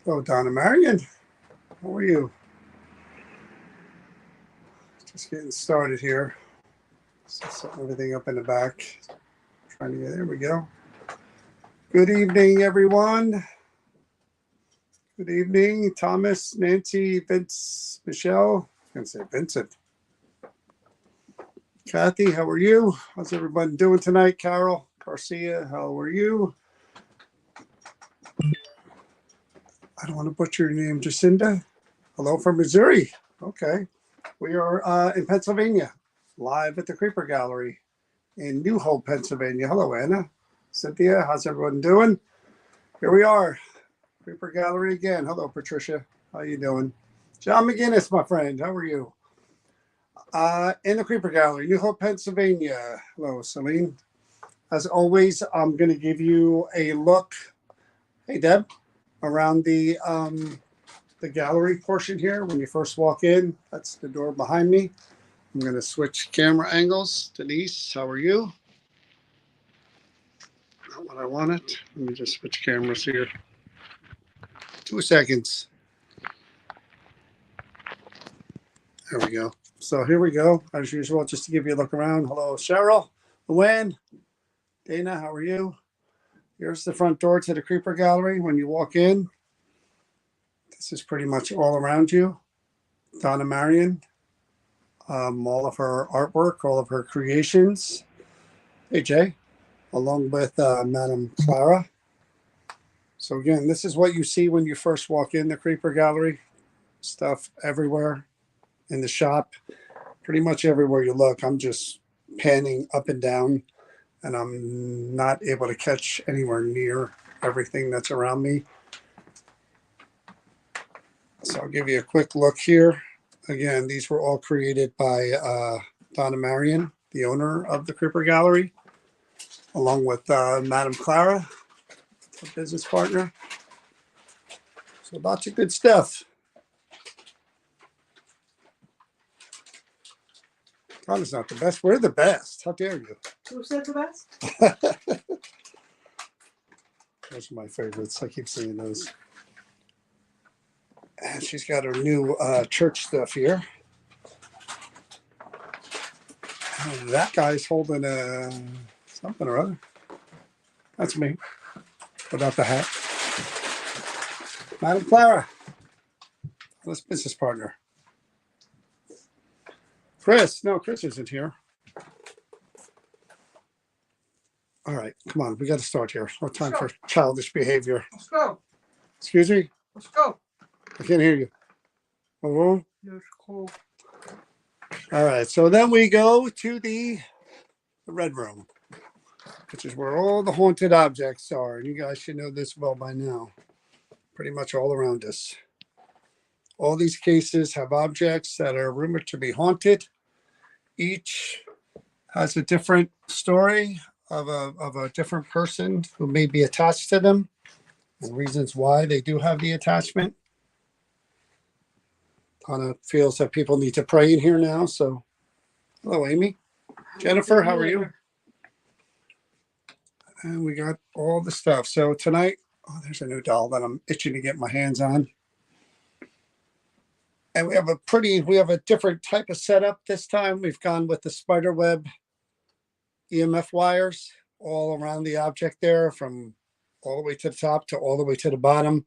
Hello, Donna Marion. How are you? Just getting started here. Setting everything up in the back. Trying to get, there we go. Good evening, everyone. Good evening, Thomas, Nancy, Vince, Michelle. I was going to say Vincent. Kathy, how are you? How's everyone doing tonight? Carol, Garcia, how are you? I don't want to butcher your name, Jacinda. Hello from Missouri. Okay. We are in Pennsylvania, live at the Creeper Gallery in New Hope, Pennsylvania. Hello, Anna. Cynthia, how's everyone doing? Here we are, Creeper Gallery again. Hello, Patricia. How you doing? John McGinnis, my friend. How are you? In the Creeper Gallery, New Hope, Pennsylvania. Hello, Celine. As always, I'm going to give you a look. Hey, Deb. Around the gallery portion here. When you first walk in, that's the door behind me. I'm going to switch camera angles. Denise, how are you? Not what I wanted. Let me just switch cameras here. 2 seconds. There we go. So here we go. As usual, just to give you a look around. Hello, Cheryl, Luann, Dana, how are you? Here's the front door to the Creeper Gallery. When you walk in, this is pretty much all around you. Donna Marion, all of her artwork, all of her creations. Hey, Jay, along with Madame Clara. So again, this is what you see when you first walk in the Creeper Gallery. Stuff everywhere in the shop. Pretty much everywhere you look. I'm just panning up and down, and I'm not able to catch anywhere near everything that's around me. So I'll give you a quick look here. Again, these were all created by Donna Marion, the owner of the Creeper Gallery, along with Madame Clara, a business partner. So lots of good stuff. Donna's not the best. We're the best. How dare you? Who said the best? Those are my favorites. I keep seeing those. And she's got her new church stuff here. And that guy's holding something or other. That's me. Without the hat. Madam Clara. This business partner. Chris. No, Chris isn't here. All right. Come on. We got to start here. No time for childish behavior. Let's go. Excuse me? Let's go. I can't hear you. Hello? Yes, cool. All right. So then we go to the Red Room, which is where all the haunted objects are. And you guys should know this well by now. Pretty much all around us. All these cases have objects that are rumored to be haunted. Each has a different story of a different person who may be attached to them and reasons why they do have the attachment. Donna feels that people need to pray in here now. So, hello, Amy. Jennifer, how are you? And we got all the stuff. So tonight, oh, there's a new doll that I'm itching to get my hands on. And we have a different type of setup this time. We've gone with the spider web EMF wires all around the object there, from all the way to the top to all the way to the bottom.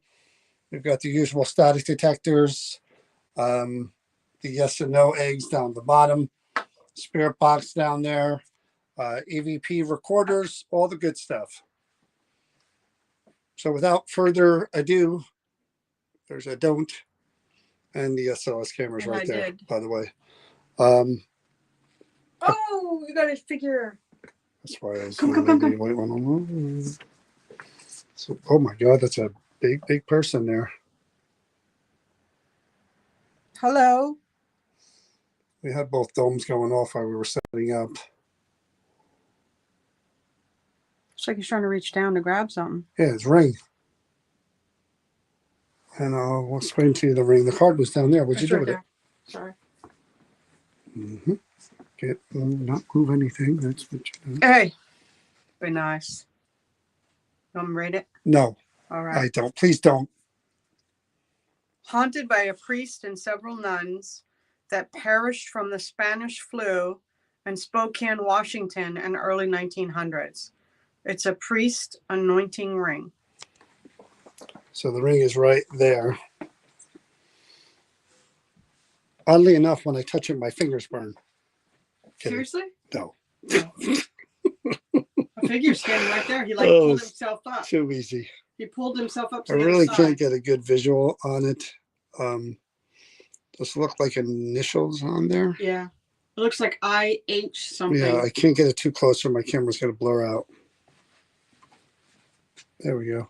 We've got the usual static detectors, the yes and no eggs down the bottom, spirit box down there, EVP recorders, all the good stuff. So without further ado, there's a don't. And the SLS camera's right there, by the way. Oh, you got his figure. That's why I was come. So, oh my God, that's a big person there. Hello. We had both domes going off while we were setting up. Looks like he's trying to reach down to grab something. Yeah, it's ring. And I'll explain to you the ring. The card was down there. What'd you do with it? Sorry. Mm-hmm. Get not move anything. That's what you do. Hey, be nice. You want me to read it? No, All right. I don't. Please don't. haunted by a priest and several nuns that perished from the Spanish flu in Spokane, Washington in early 1900s. It's a priest anointing ring. So the ring is right there. Oddly enough, when I touch it, my fingers burn. Kidding. Seriously? No. No. I figure you're standing right there. He like Oh, pulled it's himself up. Too easy. He pulled himself up to I the really other can't side. get a good visual on it. Just look like initials on there. Yeah. It looks like IH something. Yeah, I can't get it too close or my camera's going to blur out. There we go.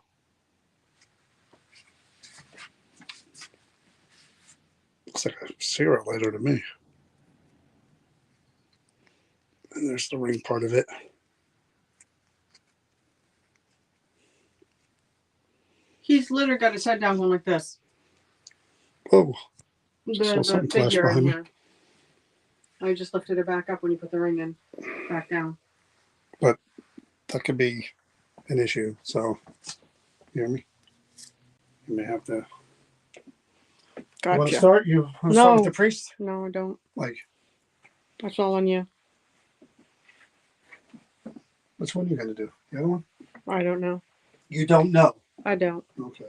Looks like a cigarette lighter to me. And there's the ring part of it. He's literally got his head down going like this. Oh, The something flashed figure in behind me. here. I just lifted it back up when you put the ring in. Back down. that could be an issue. So, you hear me? You may have to. You want to start? You want to start with the priest? No, I don't. Like, That's all on you. which one are you going to do? The other one? I don't know. You don't know. I don't. Okay.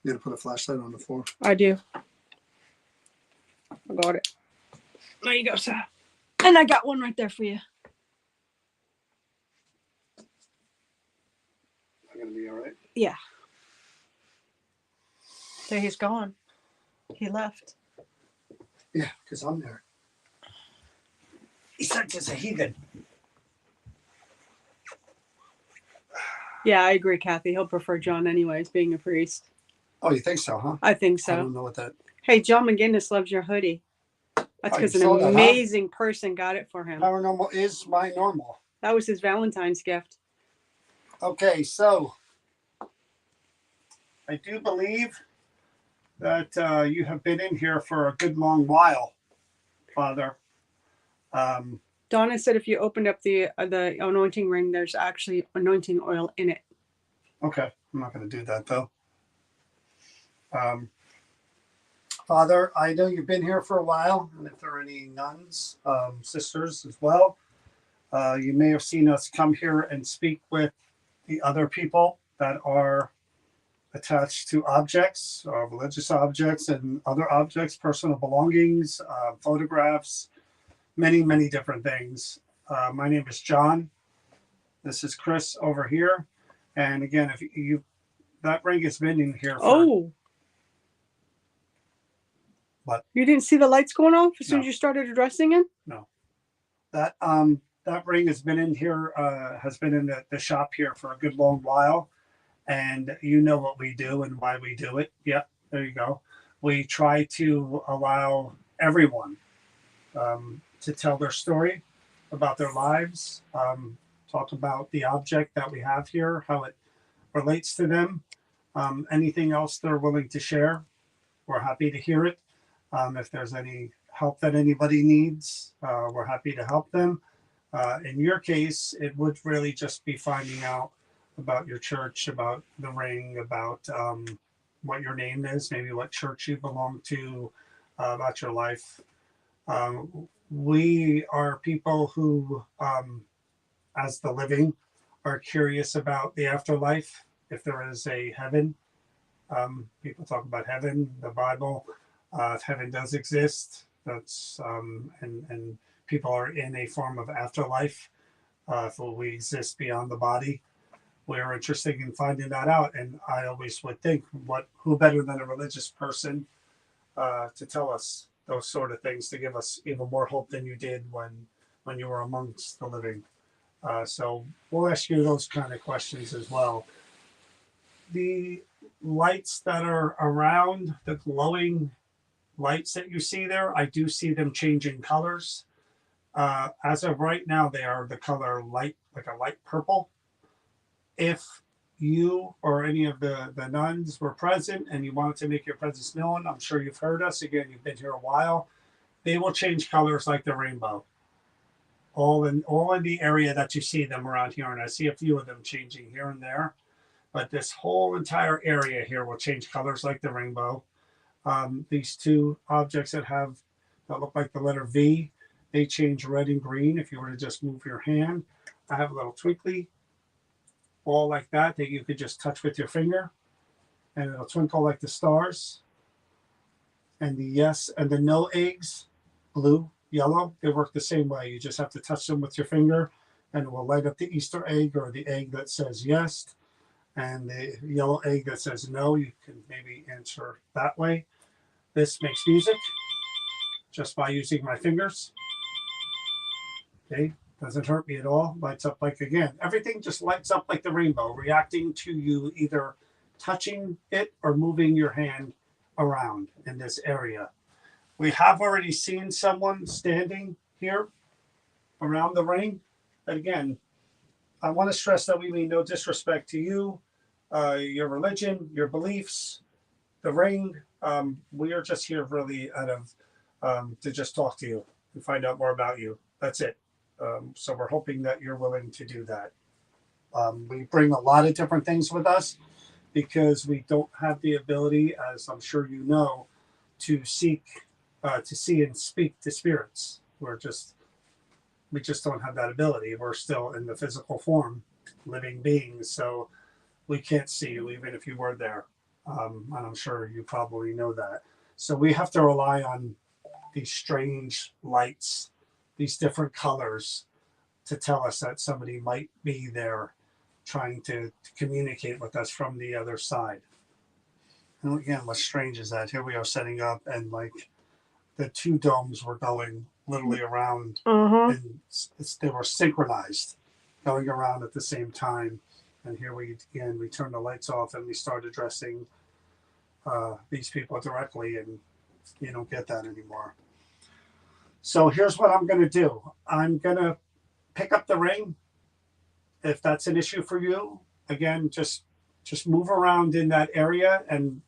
You going to put a flashlight on the floor? I do. I got it. There you go, sir. And I got one right there for you. Is that going to be all right? Yeah. There he's gone. He left. Yeah, because I'm there. He said he's a heathen. Yeah, I agree, Kathy. He'll prefer John anyways, being a priest. Oh, you think so, huh? I think I so. don't know what that. Hey, John McGinnis loves your hoodie. That's Oh, because you an saw that, huh? amazing person got it for him. Paranormal is my normal. That was his Valentine's gift. Okay, so I do believe that you have been in here for a good long while, Father. Donna said if you opened up the anointing ring, there's actually anointing oil in it. Okay, I'm not going to do that though. Father, I know you've been here for a while, and if there are any nuns, sisters as well, you may have seen us come here and speak with the other people that are attached to objects, religious objects and other objects, personal belongings, photographs, many, many different things. My name is John. This is Chris over here. And again, if you that ring has been in here for Oh. What? You didn't see the lights going off as soon No. as you started addressing him? that that ring has been in here, has been in the shop here for a good long while. And you know what we do and why we do it. Yep, there you go. We try to allow everyone to tell their story about their lives, talk about the object that we have here, how it relates to them, anything else they're willing to share. We're happy to hear it. If there's any help that anybody needs, we're happy to help them. In your case, it would really just be finding out about your church, about the ring, about what your name is, maybe what church you belong to, about your life. We are people who, as the living, are curious about the afterlife, if there is a heaven. People talk about heaven, the Bible. If heaven does exist, that's and people are in a form of afterlife. If we exist beyond the body, we're interested in finding that out. And I always would think, who better than a religious person to tell us those sort of things, to give us even more hope than you did when you were amongst the living. So we'll ask you those kind of questions as well. The lights that are around, the glowing lights that you see there, I do see them changing colors. As of right now, they are the color light, like a light purple. If you or any of the nuns were present and you wanted to make your presence known, I'm sure you've heard us. Again, you've been here a while. They will change colors like the rainbow. All in the area that you see them around here, and I see a few of them changing here and there. But this whole entire area here will change colors like the rainbow. These two objects that look like the letter V, they change red and green if you were to just move your hand. I have a little twinkly ball like that you could just touch with your finger, and it'll twinkle like the stars. And the yes and the no eggs, blue, yellow, they work the same way. You just have to touch them with your finger, and it will light up the Easter egg or the egg that says yes. And the yellow egg that says no, you can maybe answer that way. This makes music just by using my fingers. Okay, doesn't hurt me at all. Lights up like, again, everything just lights up like the rainbow, reacting to you either touching it or moving your hand around in this area. We have already seen someone standing here around the ring. But again, I want to stress that we mean no disrespect to you, your religion, your beliefs, the ring. We are just here really out of to just talk to you and find out more about you. That's it. So we're hoping that you're willing to do that. We bring a lot of different things with us because we don't have the ability, as I'm sure you know, to see and speak to spirits. We just don't have that ability. We're still in the physical form, living beings, so we can't see you even if you were there. And I'm sure you probably know that. So we have to rely on these strange lights, these different colors, to tell us that somebody might be there trying to communicate with us from the other side. And again, what's strange is that here we are setting up, and like the two domes were going literally around, and they were synchronized, going around at the same time. And here we turn the lights off and we start addressing these people directly, and you don't get that anymore. So here's what I'm going to do. I'm going to pick up the ring. If that's an issue for you, again, just move around in that area and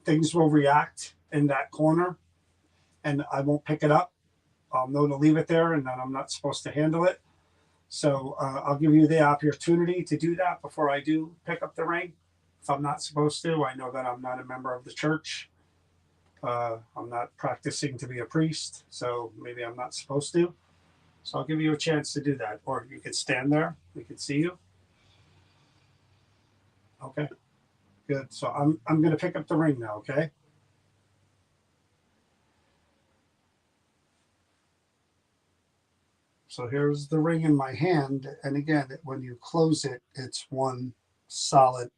things will react in that corner, and I won't pick it up. I'll know to leave it there, and then I'm not supposed to handle it. So I'll give you the opportunity to do that before I do pick up the ring. If I'm not supposed to, I know that I'm not a member of the church. I'm not practicing to be a priest, so maybe I'm not supposed to. So I'll give you a chance to do that. Or you could stand there. We could see you. Okay, good. So I'm going to pick up the ring now, okay? So here's the ring in my hand. And again, when you close it, it's one solid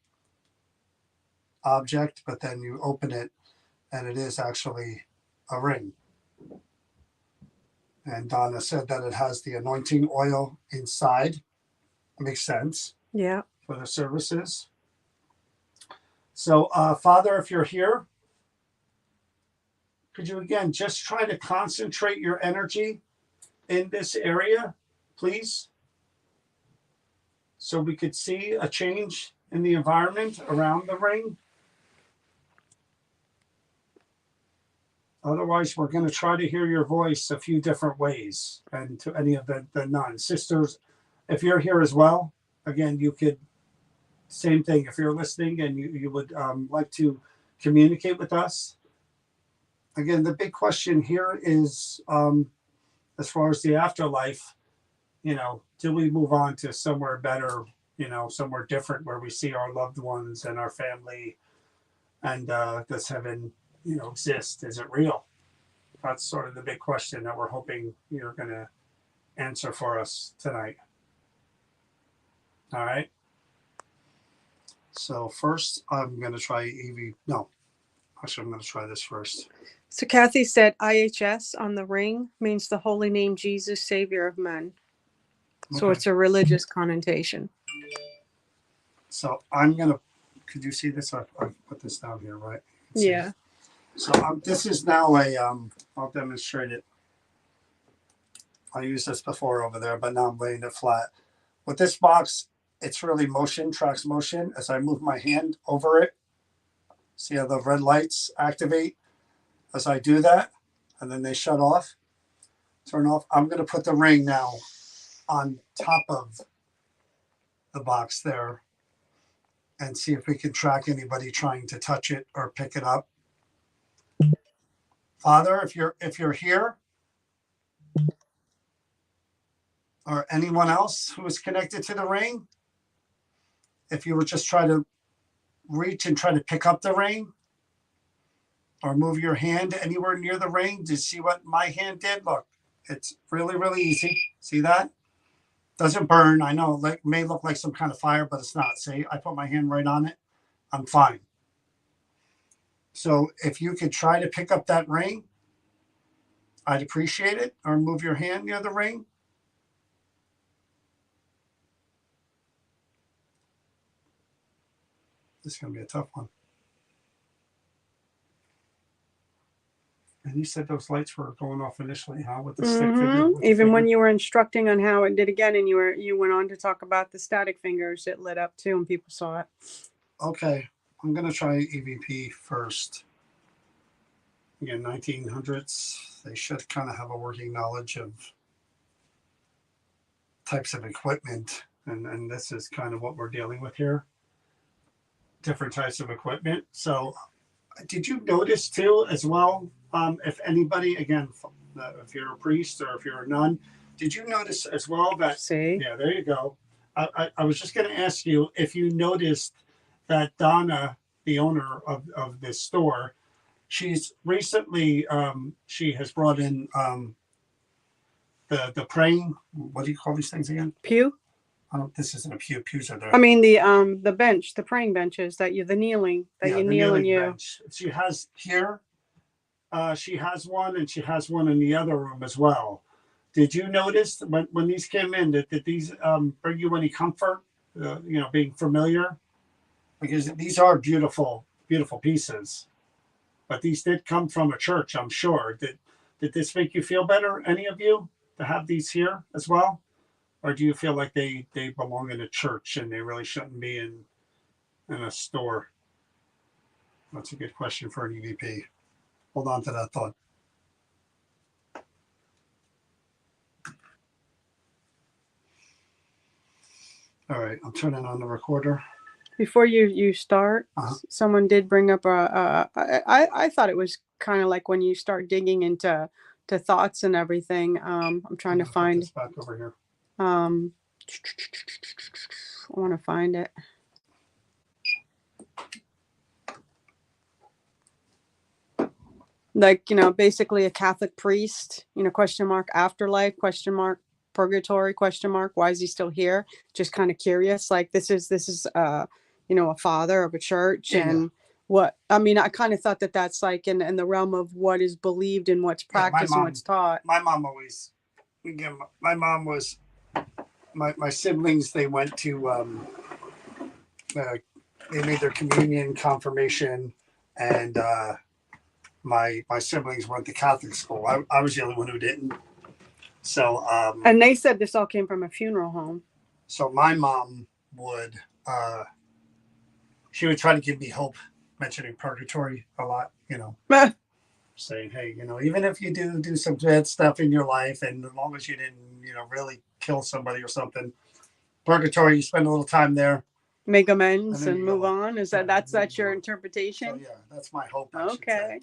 object, but then you open it and it is actually a ring. And Donna said that it has the anointing oil inside. Makes sense. Yeah. For the services. So, Father, if you're here, could you again just try to concentrate your energy in this area, please? So we could see a change in the environment around the ring. Otherwise, we're going to try to hear your voice a few different ways. And to any of the nuns, sisters, if you're here as well, again, you could, same thing. If you're listening and you would like to communicate with us. Again, the big question here is, as far as the afterlife, do we move on to somewhere better, somewhere different where we see our loved ones and our family, and does heaven exist? Is it real? That's sort of the big question that we're hoping you're going to answer for us tonight. All right. So first, I'm going to try Evie. No, actually, I'm going to try this first. So Kathy said IHS on the ring means the holy name Jesus, Savior of men. So it's a religious connotation. So I'm going to, could you see this? I put this down here, right? Yeah. So this is now I'll demonstrate it. I used this before over there, but now I'm laying it flat. With this box, it's really tracks motion. As I move my hand over it, see how the red lights activate as I do that, and then they shut off, turn off. I'm going to put the ring now on top of the box there and see if we can track anybody trying to touch it or pick it up. Father, if you're here, or anyone else who is connected to the ring, if you would just try to reach and try to pick up the ring, or move your hand anywhere near the ring to see what my hand did. Look, it's really, really easy. See that? Doesn't burn. I know it may look like some kind of fire, but it's not. See, I put my hand right on it. I'm fine. So if you could try to pick up that ring, I'd appreciate it. Or move your hand near the ring. This is going to be a tough one. And you said those lights were going off initially, huh? With the stick figure. With the Even figure. when you were instructing on how it did again, and you went on to talk about the static fingers, it lit up too, and people saw it. Okay, I'm gonna try EVP first. Again, 1900s. They should kind of have a working knowledge of types of equipment, and this is kind of what we're dealing with here. Different types of equipment. So, did you notice too, as well? If anybody, again, if you're a priest or if you're a nun, did you notice as well that? See? Yeah, there you go. I was just going to ask you if you noticed that Donna, the owner of this store, she's recently she has brought in the praying. What do you call these things again? Pew? This isn't a pew. Pews are there. I mean the bench, the praying benches the kneeling that you kneel and you. Bench. She has here. She has one, and she has one in the other room as well. Did you notice when these came in did these bring you any comfort? Being familiar, because these are beautiful, beautiful pieces. But these did come from a church, I'm sure. Did this make you feel better, any of you, to have these here as well? Or do you feel like they belong in a church and they really shouldn't be in a store? That's a good question for an EVP. Hold on to that thought. All right, I'm turning on the recorder. Before you start, Uh-huh. Someone did bring up I thought it was kind of like when you start digging into thoughts and everything. I'm trying to find this back over here. I want to find it. Like, basically a Catholic priest, question mark, afterlife, question mark, purgatory, question mark, why is he still here? Just kind of curious. Like this is a father of a church. Yeah. And what, I mean, I kind of thought that that's like in the realm of what is believed and what's practiced and what's taught. My mom always, again, my mom was, my siblings, they went to, they made their communion, confirmation, and my siblings went to Catholic school. I was the only one who didn't. So and they said this all came from a funeral home. So my mom would she would try to give me hope, mentioning purgatory a lot, saying, hey, even if you do some bad stuff in your life, and as long as you didn't, really kill somebody or something, purgatory, you spend a little time there, make amends and move on. Is that's your interpretation? So, yeah, that's my hope. Okay.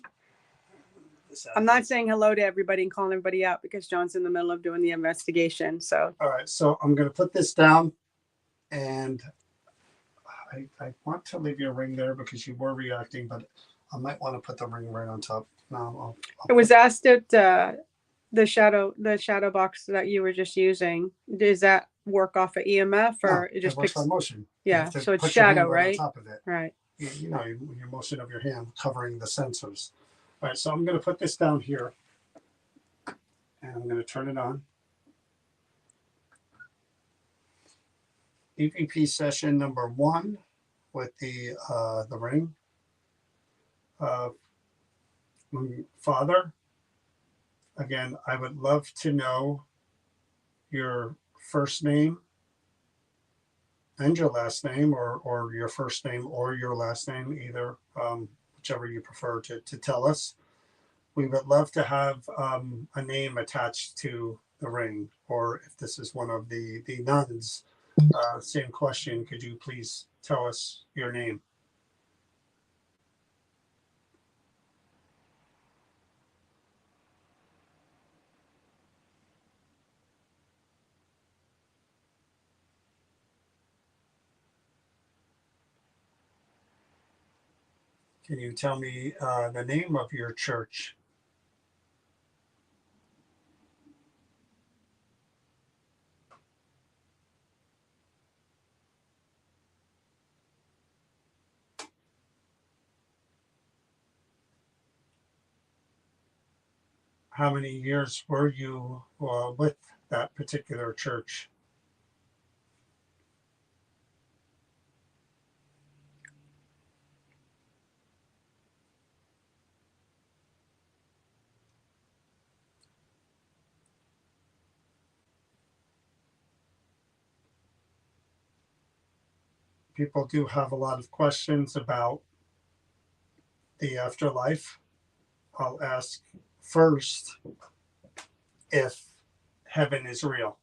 I'm not saying hello to everybody and calling everybody out because John's in the middle of doing the investigation. So all right, so I'm going to put this down, and I want to leave your ring there because you were reacting, but I might want to put the ring right on top. No, it was asked at the shadow box that you were just using. Does that work off of EMF or it just works picks by motion? Yeah, so it's shadow, right? On top of it. Right. Your motion of your hand covering the sensors. All right, so I'm going to put this down here, and I'm going to turn it on. EVP session number 1 with the ring. Father, again, I would love to know your first name and your last name, or your first name or your last name, either, whichever you prefer to tell us. We would love to have a name attached to the ring, or if this is one of the nuns, same question. Could you please tell us your name? Can you tell me the name of your church? How many years were you with that particular church? People do have a lot of questions about the afterlife. I'll ask first if heaven is real.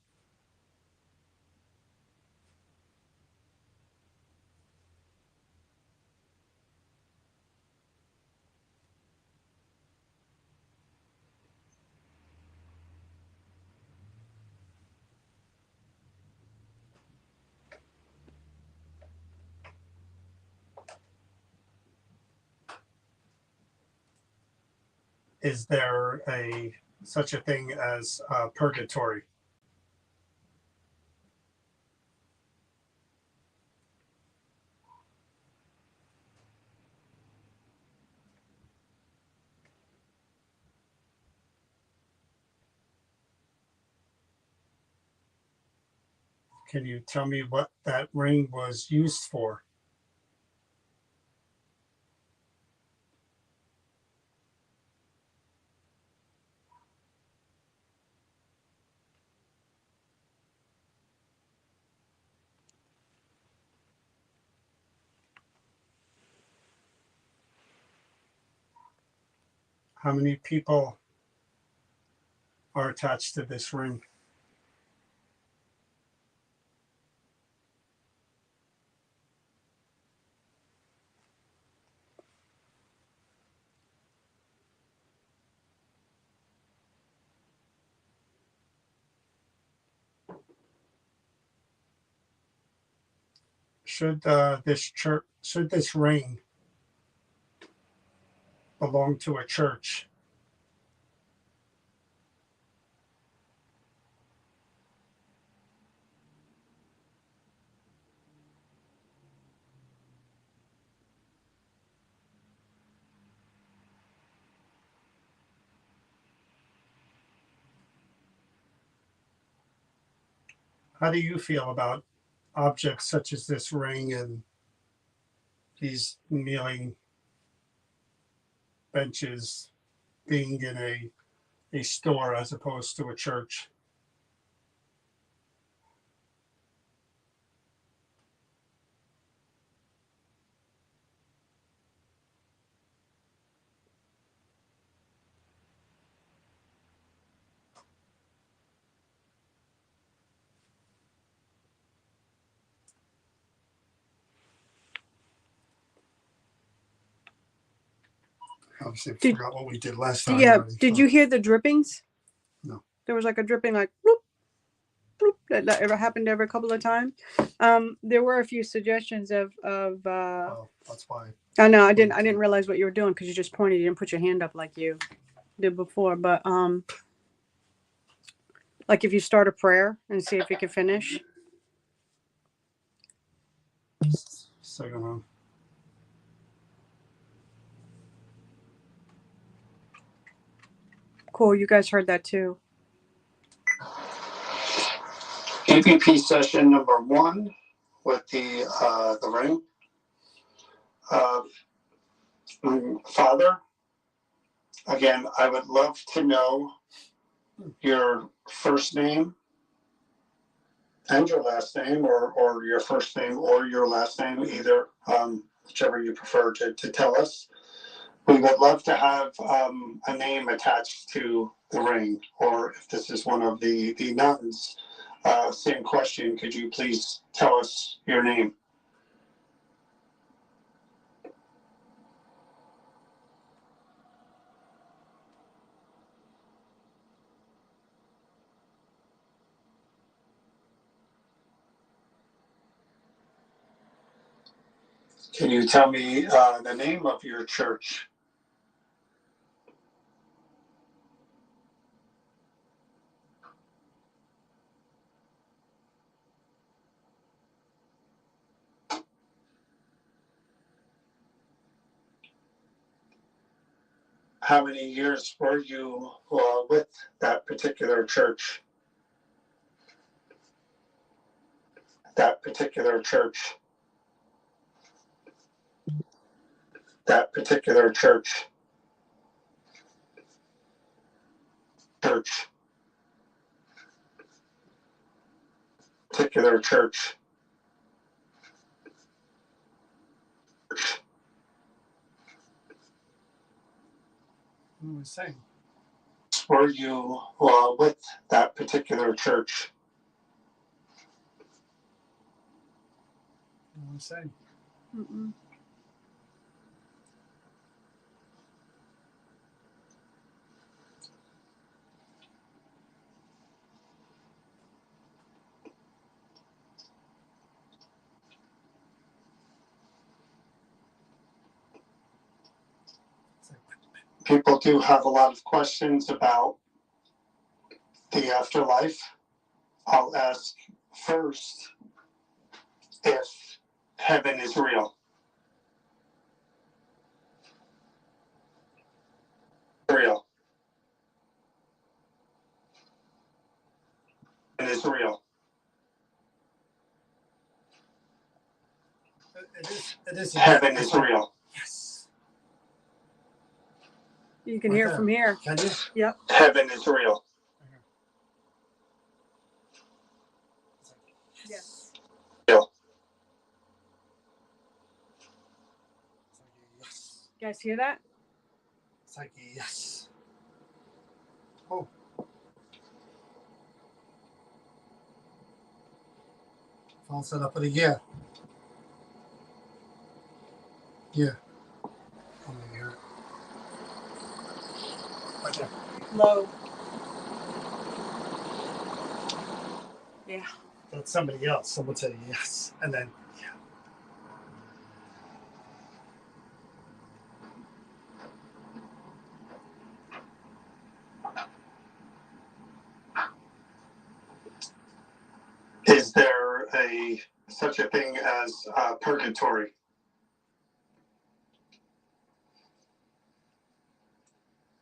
Is there a such a thing as purgatory? Can you tell me what that ring was used for? How many people are attached to this ring? Should this ring belong to a church? How do you feel about objects such as this ring and these kneeling benches being in a store as opposed to a church? Obviously, forgot what we did last time. Yeah. Already, Did so. you hear the drippings? No. There was like a dripping, like bloop, bloop, that ever happened every couple of times. There were a few suggestions of. Oh, that's why. I know I didn't realize what you were doing because you just pointed. You didn't put your hand up like you did before. But like if you start a prayer and see if you can finish. Second one. Cool. You guys heard that too. EPP session number 1 with the ring. Father, again, I would love to know your first name and your last name, or your first name or your last name, either, whichever you prefer to tell us. We would love to have a name attached to the ring, or if this is one of the nuns, same question. Could you please tell us your name? Can you tell me the name of your church? How many years were you with that particular church? That particular church. That particular church. Church. Particular church. What am I saying? Were you with that particular church? What am I saying? Mm-mm. People do have a lot of questions about the afterlife. I'll ask first if heaven is real. Real. It is real. It is. Heaven is real. Yes. You can hear from here. Can you? Yep. Heaven is real. Yes. Real. Yes. You guys hear that? It's like yes. Oh. Phone set up with a yeah. Yeah. I'm gonna hear it. Right there. Low. Yeah. That's somebody else. Someone said yes. And then yeah. Is there such a thing as purgatory?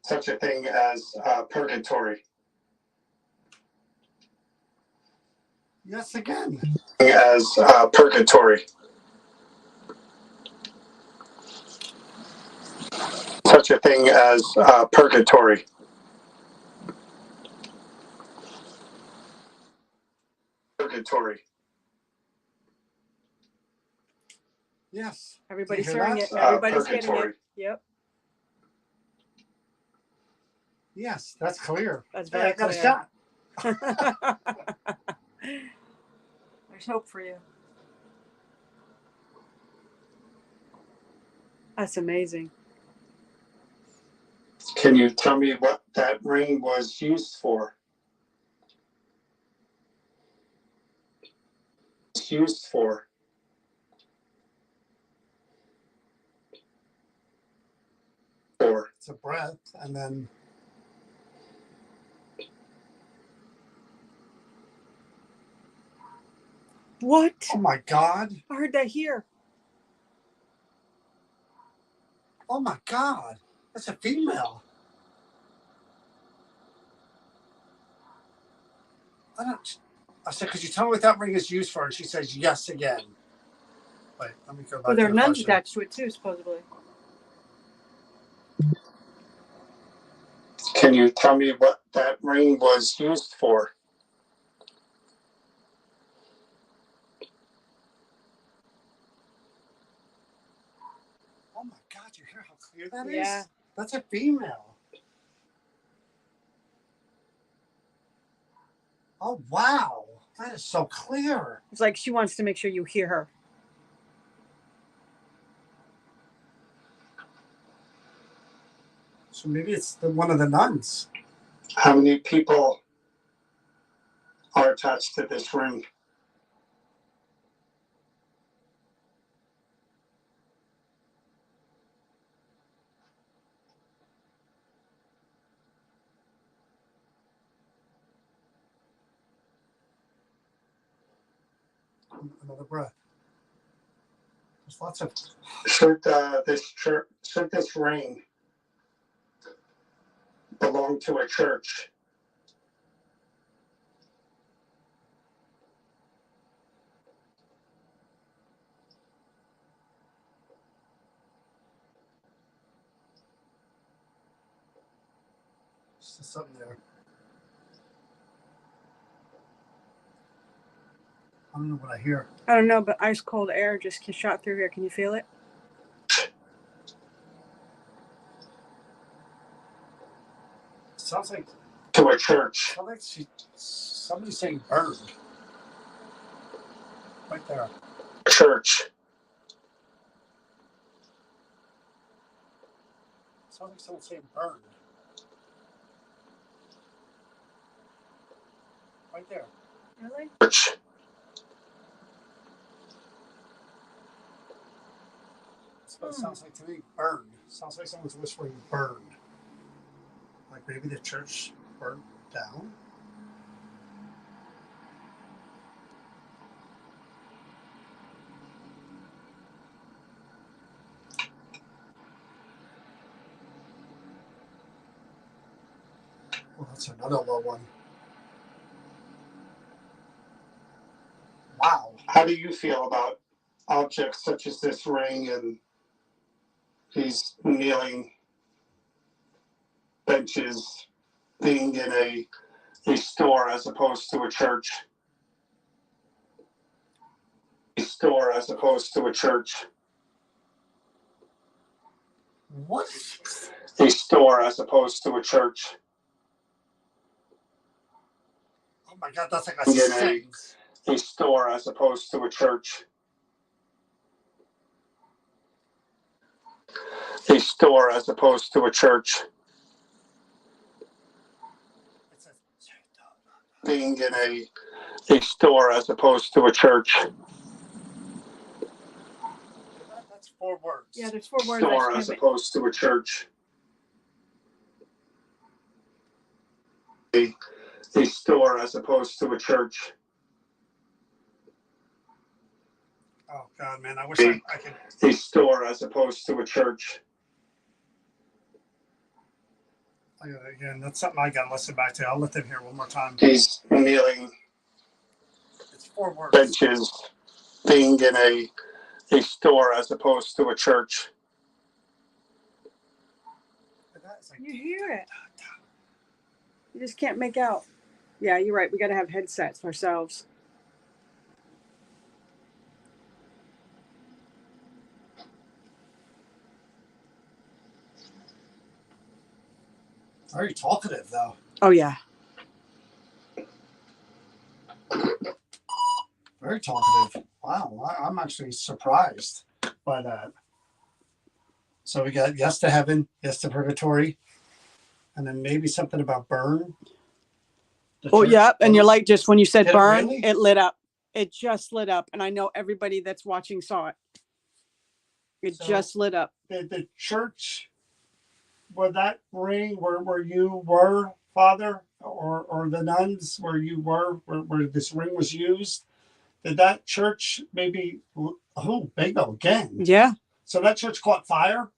Such a thing as purgatory? Yes, again. As purgatory. Such a thing as purgatory. Purgatory. Yes. Everybody's hearing it. Everybody's getting it. Yep. Yes, that's clear. That's very clear. I got a shot. There's hope for you. That's amazing. Can you tell me what that ring was used for? It's used for. It's a breath, and then. What? Oh my God! I heard that here. Oh my God! That's a female. I said, could you tell me what that ring is used for? And she says yes again. Wait, let me go back. Well, there to are the nuns question. attached to it too, supposedly. Can you tell me what that ring was used for? Oh my God, you hear how clear that is? Yeah. That's a female. Oh, wow. That is so clear. It's like she wants to make sure you hear her. So maybe it's one of the nuns. How many people are attached to this ring? Another breath. There's lots of. Should this ring belong to a church? There's something there. I don't know what I hear. I don't know, but ice cold air just shot through here. Can you feel it? Sounds like To a church. Somebody's saying burned. Right there. Church. Sounds like someone's saying burned. Right there. Really? Church. That's what it sounds like to me. Burned. Sounds like someone's whispering burned. Like maybe the church burned down. Well, that's another low one. Wow. How do you feel about objects such as this ring and these kneeling benches being in a store as opposed to a church? A store as opposed to a church. What? A store as opposed to a church. Oh my God, that's like a Yeah, sentence. A store as opposed to a church. A store as opposed to a church. It's Being in a store as opposed to a church. That's 4 words. Yeah, there's 4 words. Store as opposed to a church. A store as opposed to a church. Oh God, man, I wish I could. A store as opposed to a church. Again, that's something I gotta listen back to. I'll let them hear one more time. He's kneeling It's 4 words. benches being in a store as opposed to a church. You hear it. You just can't make out. Yeah, you're right. We got to have headsets ourselves. Very talkative, though. Oh, yeah. Very talkative. Wow, I'm actually surprised by that. So we got yes to heaven, yes to purgatory, and then maybe something about burn. Oh, yeah. And you're like, just when you said Did it burn, really? it lit up. It just lit up. And I know everybody that's watching saw it. It So- just lit up. The church, where that ring, where you were, Father, or the nuns, where you were, where this ring was used, did that church maybe? Oh, bingo again. Yeah. So that church caught fire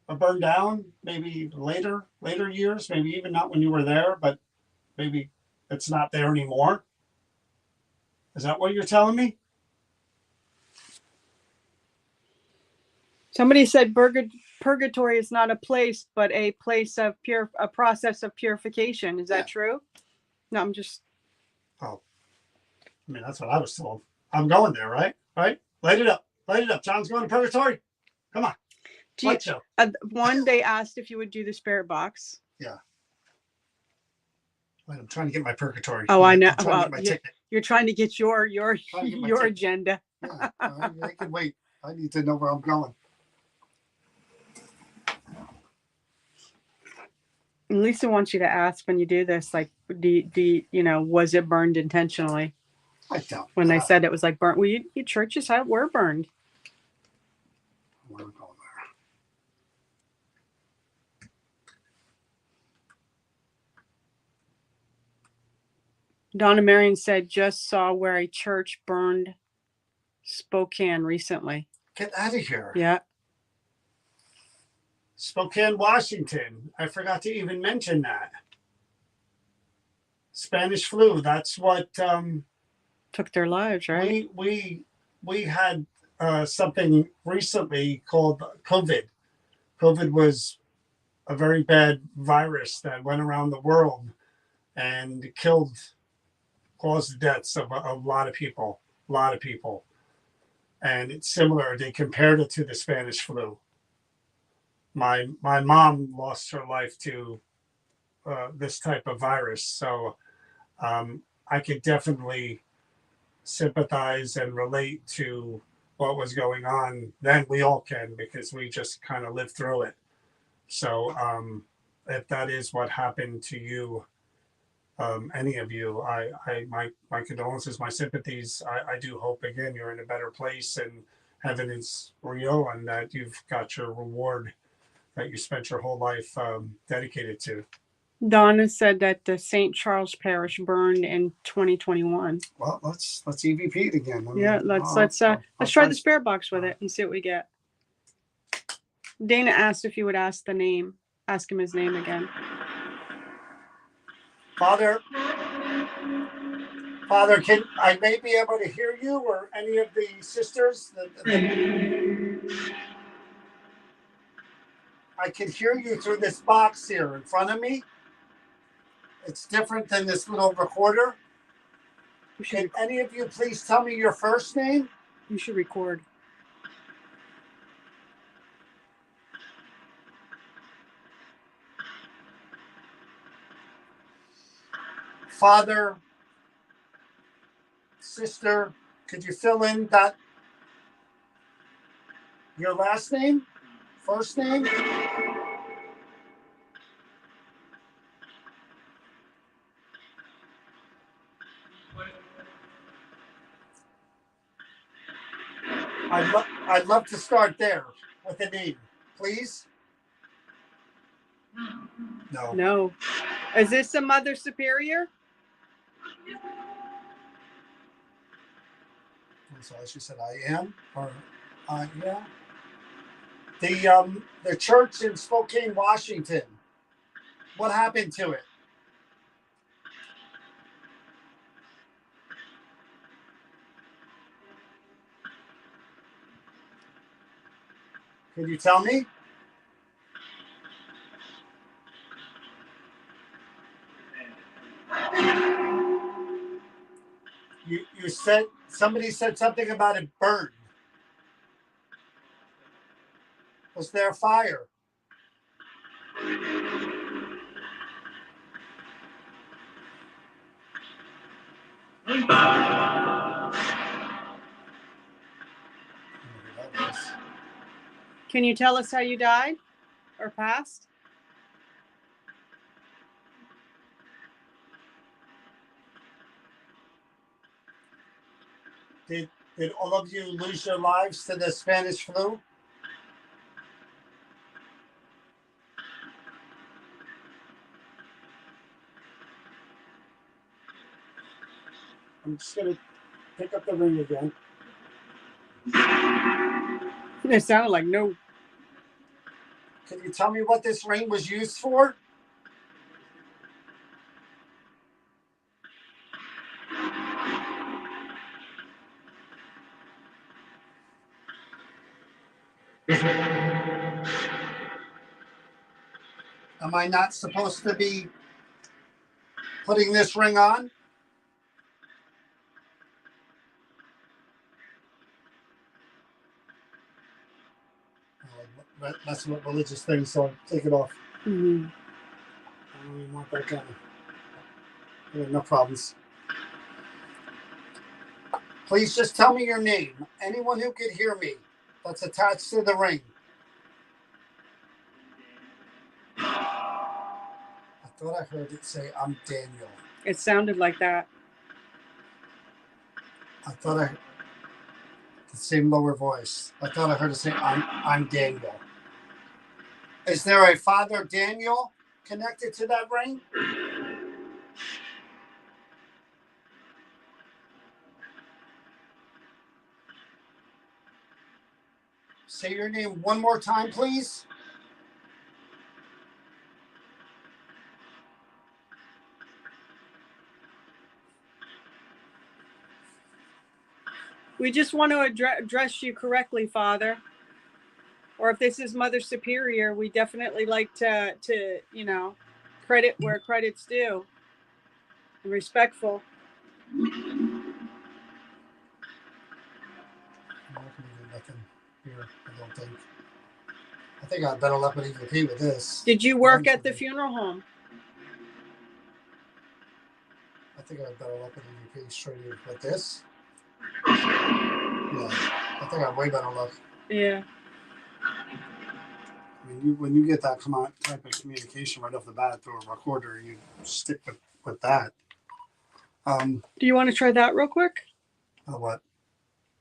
or burned down maybe later years, maybe even not when you were there, but maybe it's not there anymore. Is that what you're telling me? Somebody said purgatory is not a place, but a place of a process of purification. Is that true? No, I'm just. Oh, I mean, that's what I was told. I'm going there, right? Right? Light it up. Light it up. John's going to purgatory. Come on. Light show. One, they asked if you would do the spirit box. Yeah. Wait, I'm trying to get my purgatory. Oh, I know. I'm trying to Well, get my ticket. You're trying to get your Trying to get my your ticket. agenda. Yeah, I can wait. I need to know where I'm going. And Lisa wants you to ask when you do this, like, was it burned intentionally? I don't. When they said it was like burnt, well, you churches were burned. Where I'm going there. Donna Marion said, just saw where a church burned Spokane recently. Get out of here. Yeah. Spokane, Washington. I forgot to even mention that. Spanish flu. That's what Took their lives, right? we had something recently called COVID. COVID was a very bad virus that went around the world and caused the deaths of a lot of people, And it's similar. They compared it to the Spanish flu. My mom lost her life to this type of virus, so I could definitely sympathize and relate to what was going on then. We all can, because we just kind of lived through it. So if that is what happened to you, any of you, my condolences, my sympathies. I do hope, again, you're in a better place and heaven is real and that you've got your reward that you spent your whole life dedicated to. Donna said that the St. Charles Parish burned in 2021. Well, let's EVP it again. Yeah, let's try the spirit box with it and see what we get. Dana asked if you would ask him his name again. Father, can I may be able to hear you or any of the sisters? I can hear you through this box here in front of me. It's different than this little recorder. Can any of you please tell me your first name? You should record. Father, sister, could you fill in that? Your last name? First name? I'd love to start there with a name, please. No. No. Is this a Mother Superior? So she said, I am, or yeah. The church in Spokane, Washington. What happened to it? Can you tell me? You said somebody said something about it burned. Was there fire? Can you tell us how you died or passed? Did all of you lose your lives to the Spanish flu? I'm just going to pick up the ring again. It sounded like no. Can you tell me what this ring was used for? Am I not supposed to be putting this ring on? That's what religious things, so I'll take it off. Mm-hmm. I don't even want that kind of. No problems. Please just tell me your name. Anyone who could hear me that's attached to the ring. I thought I heard it say, I'm Daniel. It sounded like that. I thought I the same lower voice. I thought I heard it say, I'm Daniel. Is there a Father Daniel connected to that ring? say your name one more time, please. We just want to address you correctly, Father. Or if this is Mother Superior, we definitely like to you know, credit where credit's due. And respectful. I'm not gonna do nothing here, I don't think. I think I'd better up an EVP with this. Did you work at the funeral home? I think I'd better up an EVP straight in with this. Yeah, I think I'm way better luck. Yeah. I mean, when you get that type of communication right off the bat through a recorder, you stick with that. Do you want to try that real quick? What?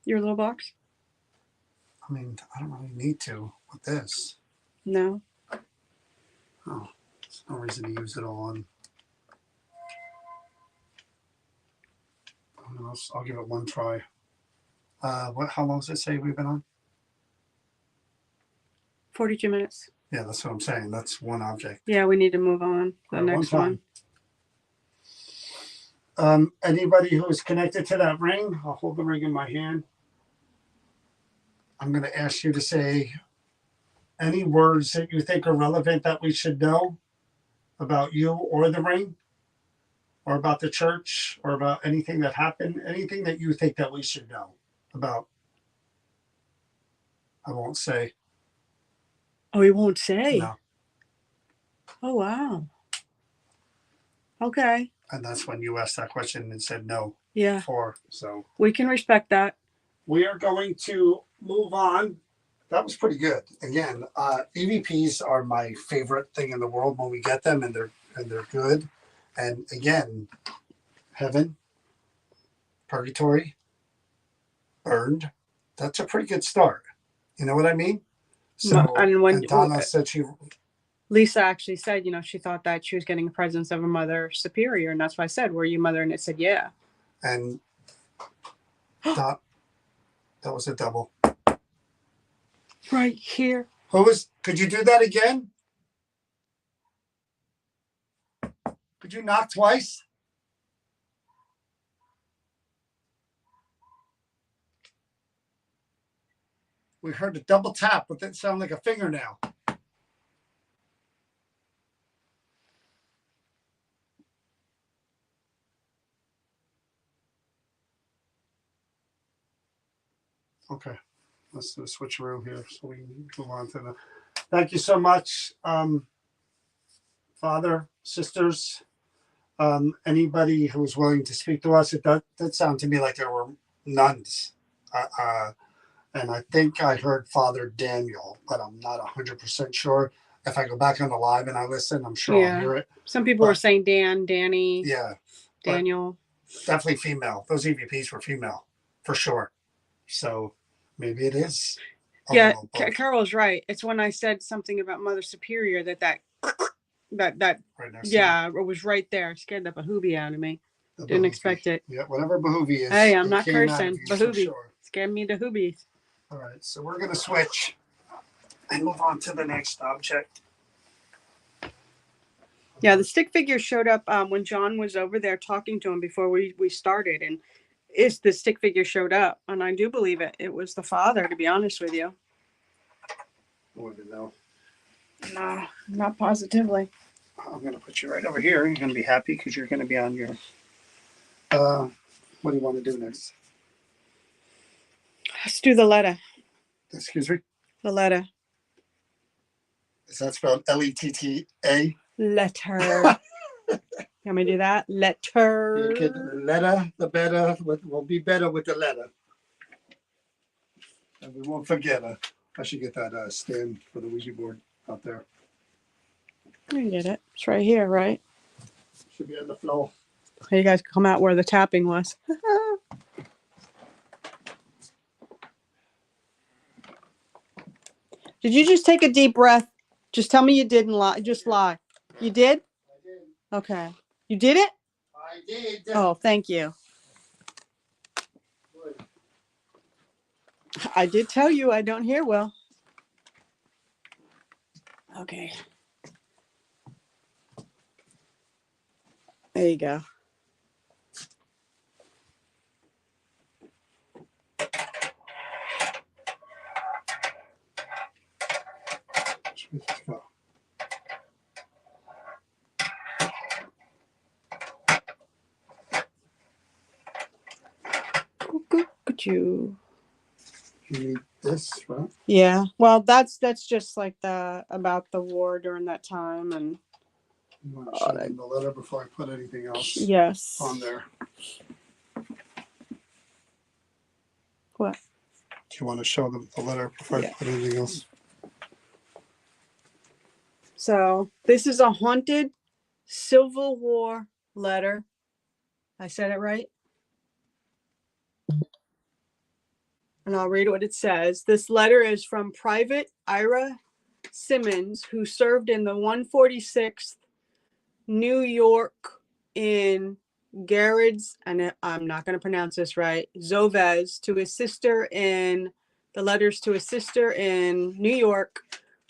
Your little box? I mean, I don't really need to with this. No. Oh, there's no reason to use it all on. I'll give it one try. How long does it say we've been on? 42 minutes. Yeah, that's what I'm saying. That's one object. Yeah, we need to move on. The next one. Anybody who is connected to that ring, I'll hold the ring in my hand. I'm going to ask you to say any words that you think are relevant that we should know about you or the ring, or about the church, or about anything that happened, anything that you think that we should know about. I won't say. Oh, he won't say? No. Oh, wow. Okay. And that's when you asked that question and said no. Yeah. Before, so. We can respect that. We are going to move on. That was pretty good. Again, EVPs are my favorite thing in the world when we get them, and they're good. And again, heaven, purgatory, burned. That's a pretty good start. You know what I mean? So, and Donna said Lisa actually said, you know, she thought that she was getting the presence of a Mother Superior, and that's why I said, "Were you Mother?" And it said, "Yeah." And that was a double. Right here. Could you do that again? Could you knock twice? We heard a double tap, but that sounded like a fingernail. Okay, let's do a switcheroo here so we can move on to the. Thank you so much, Father, sisters, anybody who was willing to speak to us. It did sound to me like there were nuns, and I think I heard Father Daniel, but I'm not 100% sure. If I go back on the live and I listen, I'm sure I'll hear it. Some people were saying Danny. Yeah, Daniel. Definitely female. Those EVPs were female, for sure. So maybe it is. Yeah, Carol's right. It's when I said something about Mother Superior that right yeah, it was right there. It scared the behoovy out of me. Didn't expect it. Yeah, whatever behoovy is. Hey, I'm not cursing. Behoovy. Sure. Scared me to hoobies. All right, so we're going to switch and move on to the next object. Yeah, the stick figure showed up when John was over there talking to him before we started, and the stick figure showed up, and I do believe it was the father, to be honest with you. I wouldn't know. No, not positively. I'm going to put you right over here. You're going to be happy because you're going to be on your. What do you want to do next? Let's do the letter. Excuse me? The letter. Is that spelled L-E-T-T-A? Letter. Can we do that? Letter. You can letter, the better. We'll be better with the letter. And we won't forget her. I should get that stand for the Ouija board out there. You get it. It's right here, right? Should be on the floor. You guys come out where the tapping was. Did you just take a deep breath? Just tell me you didn't lie. Just lie. You did? I did. Okay. You did it? I did. Oh, thank you. Good. I did tell you I don't hear well. Okay. There you go. Let's go. You. You need this, right? Yeah. Well, that's just like the about the war during that time, and You want to show them the letter before I put anything else yes. on there. What? Do you want to show them the letter before Yeah. I put anything else? So this is a haunted Civil War letter. I said it right. And I'll read what it says. This letter is from Private Ira Simmons, who served in the 146th New York in Garrett's, and I'm not going to pronounce this right, Zoves, to his sister in the letters to his sister in New York.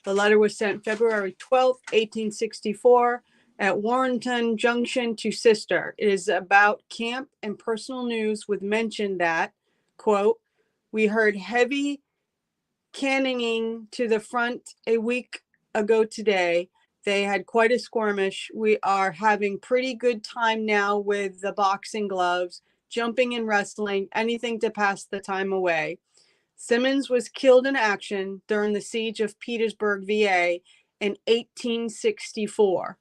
The letter was sent February 12th, 1864 at Warrenton Junction to sister. It is about camp and personal news with mention that, quote, we heard heavy cannonning to the front a week ago today. They had quite a skirmish. We are having pretty good time now with the boxing gloves, jumping and wrestling, anything to pass the time away. Simmons was killed in action during the siege of Petersburg, VA in 1864.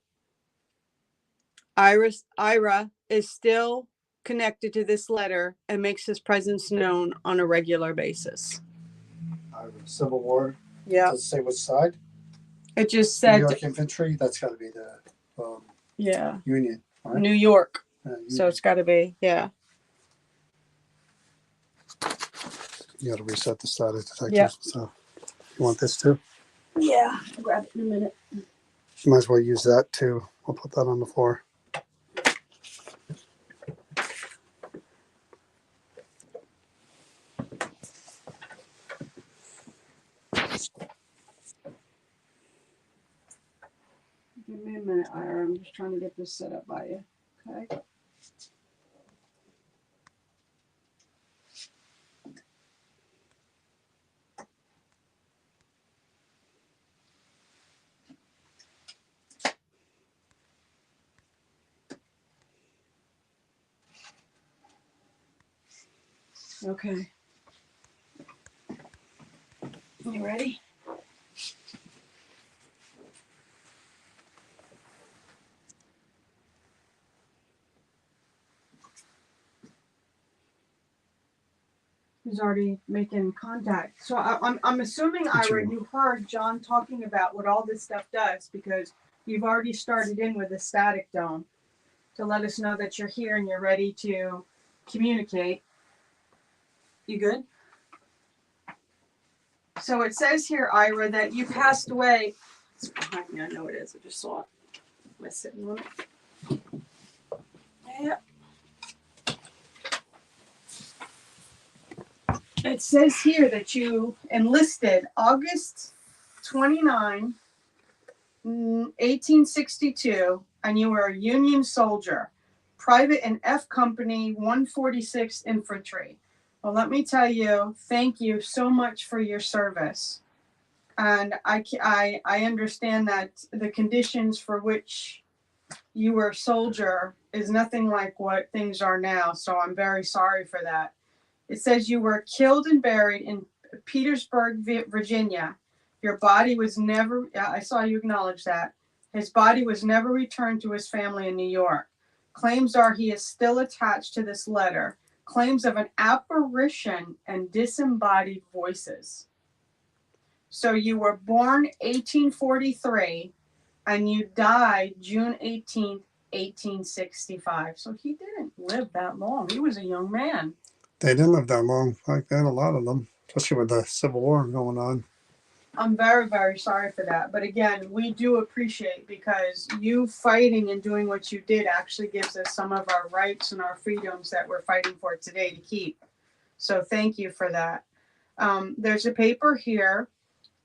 Ira is still connected to this letter and makes his presence known on a regular basis. Civil War. Yeah. Does it say which side? It just New said, York Infantry. That's got to be the yeah, Union. Right? New York. Union. So it's got to be, yeah. You got to reset the static detector. Yep. So you want this too? Yeah, I'll grab it in a minute. You might as well use that too. I'll put that on the floor. Give me a minute, Ira. I'm just trying to get this set up by you. Okay. Okay. You ready? He's already making contact. So I'm assuming, Ira, you heard John talking about what all this stuff does, because you've already started in with a static dome to let us know that you're here and you're ready to communicate. You good? So it says here, Ira, that you passed away. It's behind me. I know it is. I just saw it. Am I sitting on it? Yeah. It says here that you enlisted August 29, 1862, and you were a Union soldier, private in F Company, 146th Infantry. Well, let me tell you, thank you so much for your service. And I understand that the conditions for which you were a soldier is nothing like what things are now. So I'm very sorry for that. It says you were killed and buried in Petersburg, Virginia. Your body was never, I saw you acknowledge that. His body was never returned to his family in New York. Claims are he is still attached to this letter. Claims of an apparition and disembodied voices. So you were born 1843 and you died June 18th, 1865. So he didn't live that long. He was a young man. They didn't live that long back then, a lot of them, especially with the Civil War going on. I'm very, very sorry for that. But again, we do appreciate, because you fighting and doing what you did actually gives us some of our rights and our freedoms that we're fighting for today to keep. So thank you for that. There's a paper here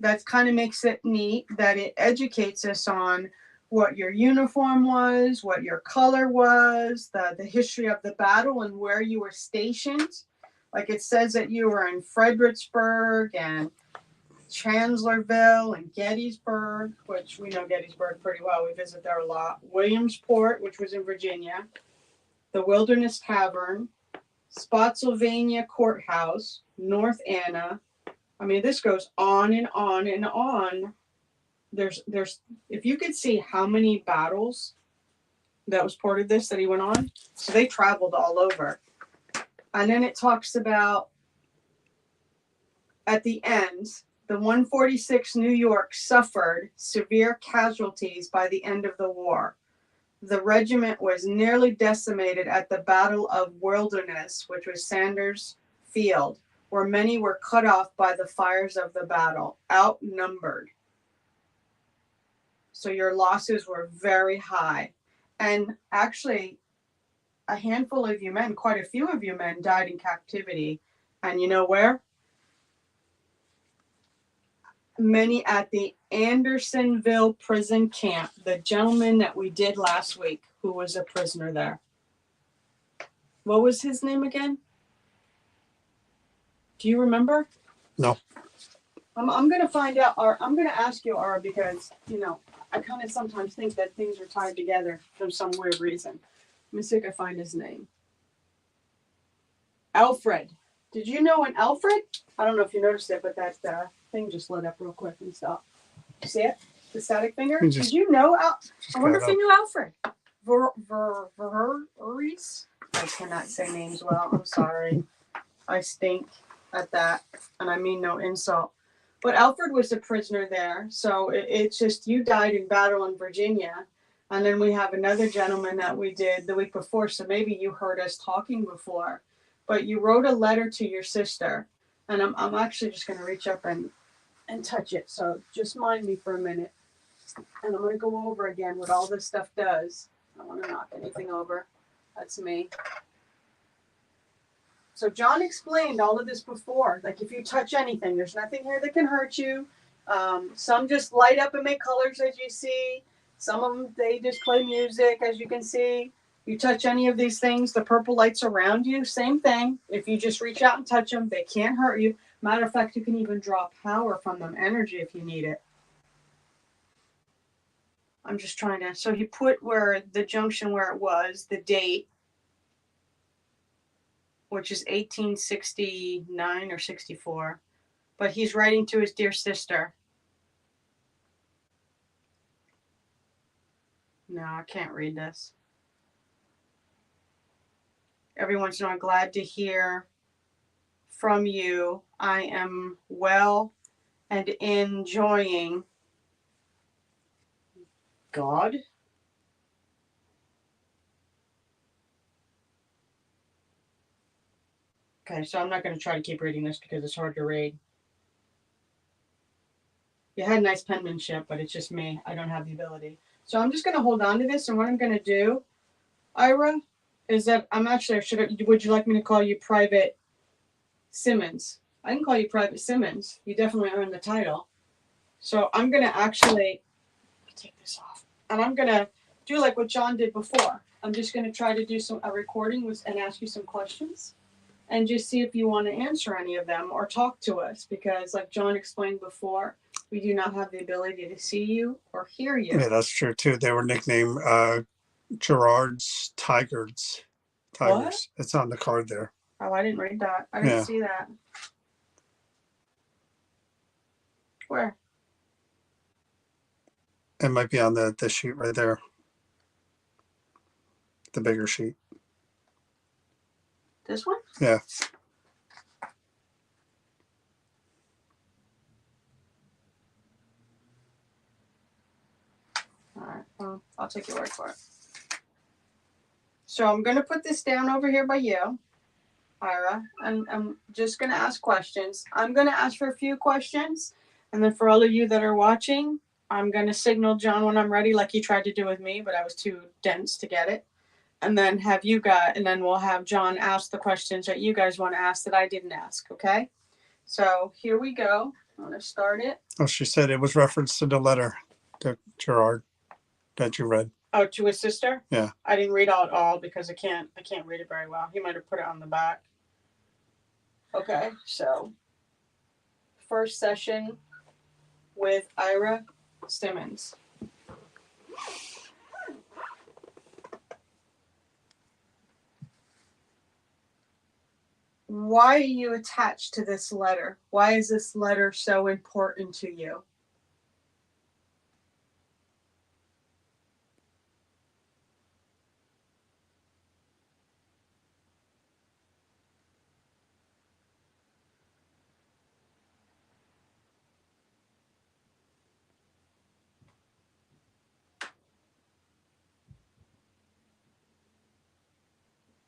that kind of makes it neat that it educates us on what your uniform was, what your color was, the history of the battle and where you were stationed. Like it says that you were in Fredericksburg and Chancellorsville and Gettysburg, which we know Gettysburg pretty well. We visit there a lot. Williamsport, which was in Virginia. The Wilderness Tavern. Spotsylvania Courthouse. North Anna. I mean, this goes on and on and on. There's if you could see how many battles that was part of this that he went on. So they traveled all over. And then it talks about at the end, the 146 New York suffered severe casualties by the end of the war. The regiment was nearly decimated at the Battle of Wilderness, which was Sanders Field, where many were cut off by the fires of the battle, outnumbered. So your losses were very high. And actually, a handful of you men, quite a few of you men died in captivity. And you know where? Many at the Andersonville prison camp, the gentleman that we did last week who was a prisoner there. What was his name again? Do you remember? No. I'm going to find out, or I'm going to ask you, Ara, because, you know, I kind of sometimes think that things are tied together for some weird reason. Let me see if I can find his name. Alfred. Did you know an Alfred? I don't know if you noticed it, but that thing just lit up real quick and stopped. You see it? The static finger? Did you know? I wonder if you knew Alfred. Verrees? I cannot say names well. I'm sorry. I stink at that. And I mean no insult. But Alfred was a prisoner there. So it's just you died in battle in Virginia. And then we have another gentleman that we did the week before. So maybe you heard us talking before. But you wrote a letter to your sister. And I'm actually just going to reach up and touch it. So just mind me for a minute. And I'm going to go over again what all this stuff does. I don't want to knock anything over. That's me. So John explained all of this before. Like if you touch anything, there's nothing here that can hurt you. Some just light up and make colors as you see. Some of them, they just play music as you can see. You touch any of these things, the purple lights around you, same thing. If you just reach out and touch them, they can't hurt you. Matter of fact, you can even draw power from them, energy if you need it. I'm just trying to, so he put where the junction where it was, the date, which is 1869 or 64. But he's writing to his dear sister. No, I can't read this. Everyone's not glad to hear from you. I am well and enjoying God. Okay, so I'm not going to try to keep reading this because it's hard to read. You had nice penmanship, but it's just me. I don't have the ability. So I'm just going to hold on to this, and what I'm going to do, Ira, is that I'm actually, would you like me to call you Private Simmons? I can call you Private Simmons. You definitely earned the title. So I'm going to actually take this off. And I'm going to do like what John did before. I'm just going to try to do a recording and ask you some questions. And just see if you want to answer any of them or talk to us. Because like John explained before, we do not have the ability to see you or hear you. Yeah, that's true too. They were nicknamed Gerard's Tigers. What? It's on the card there. Oh, I didn't read that. I didn't see that. Where? It might be on the sheet right there. The bigger sheet. This one? Yeah. All right. Well, I'll take your word for it. So I'm going to put this down over here by you, Ira, and I'm just going to ask questions. I'm going to ask for a few questions, and then for all of you that are watching, I'm going to signal John when I'm ready, like he tried to do with me, but I was too dense to get it. And then and then we'll have John ask the questions that you guys want to ask that I didn't ask, okay? So here we go. I'm going to start it. Oh, she said it was reference to the letter to Gerard that you read. Oh, to his sister? Yeah. I didn't read out all because I can't read it very well. He might have put it on the back. Okay, so first session with Ira Simmons. Why are you attached to this letter? Why is this letter so important to you?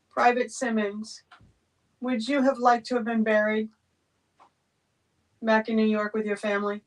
Private Simmons, would you have liked to have been buried back in New York with your family?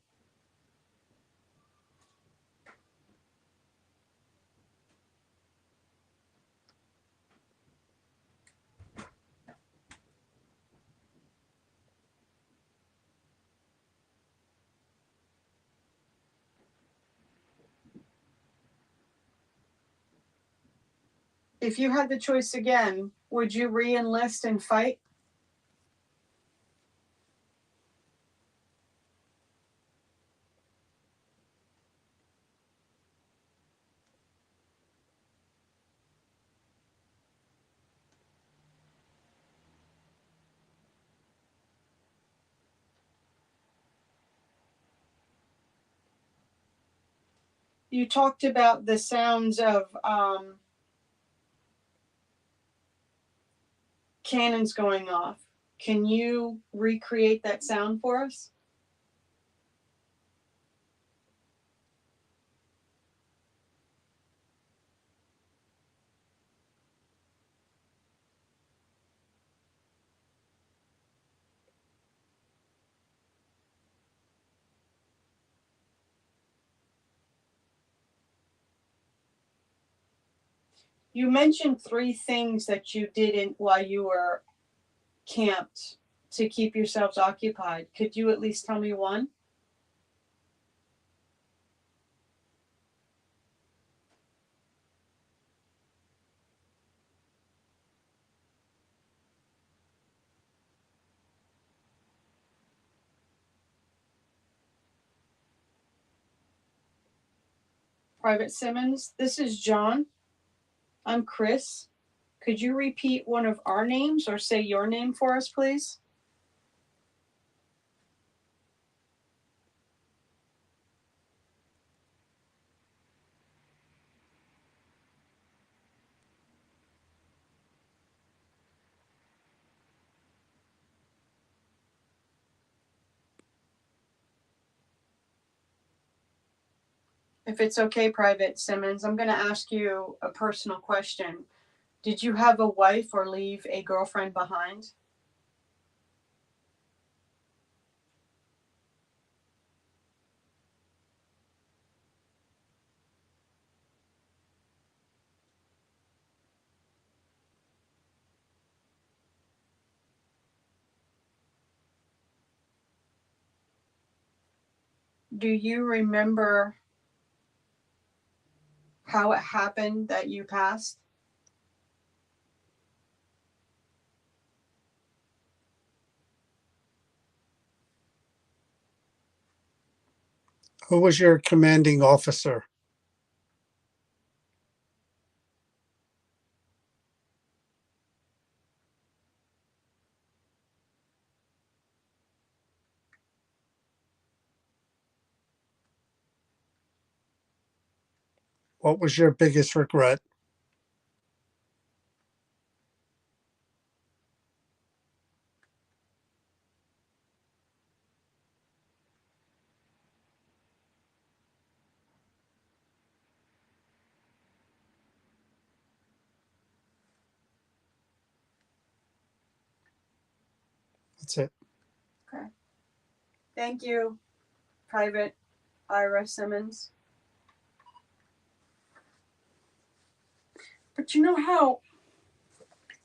If you had the choice again, would you re-enlist and fight? You talked about the sounds of cannons going off. Can you recreate that sound for us? You mentioned 3 things that you did while you were camped to keep yourselves occupied. Could you at least tell me one? Private Simmons, this is John. I'm Chris. Could you repeat one of our names or say your name for us, please? If it's okay, Private Simmons, I'm going to ask you a personal question. Did you have a wife or leave a girlfriend behind? Do you remember how it happened that you passed? Who was your commanding officer? What was your biggest regret? That's it. Okay. Thank you, Private Ira Simmons. But you know how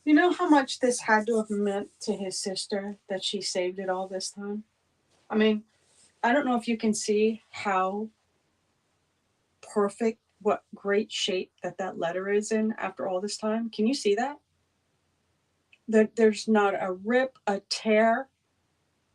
You know how much this had to have meant to his sister that she saved it all this time? I mean, I don't know if you can see how perfect, what great shape that letter is in after all this time. Can you see that? That there's not a rip, a tear.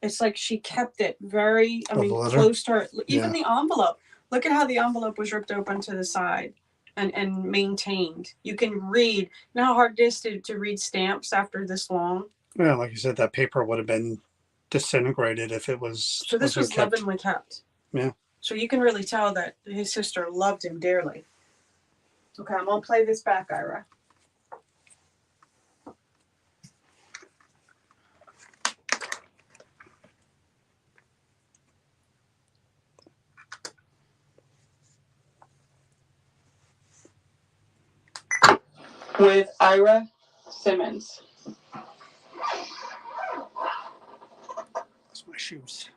It's like she kept it very, Oh, the letter? close to her. Even Yeah. the envelope. Look at how the envelope was ripped open to the side and maintained. You can read. You know how hard it is to read stamps after this long? Yeah, like you said, that paper would have been disintegrated if it was. So this was kept. lovingly kept. Yeah. So you can really tell that his sister loved him dearly. Okay, I'm gonna play this back, Ira. With Ira Simmons. That's my shoes.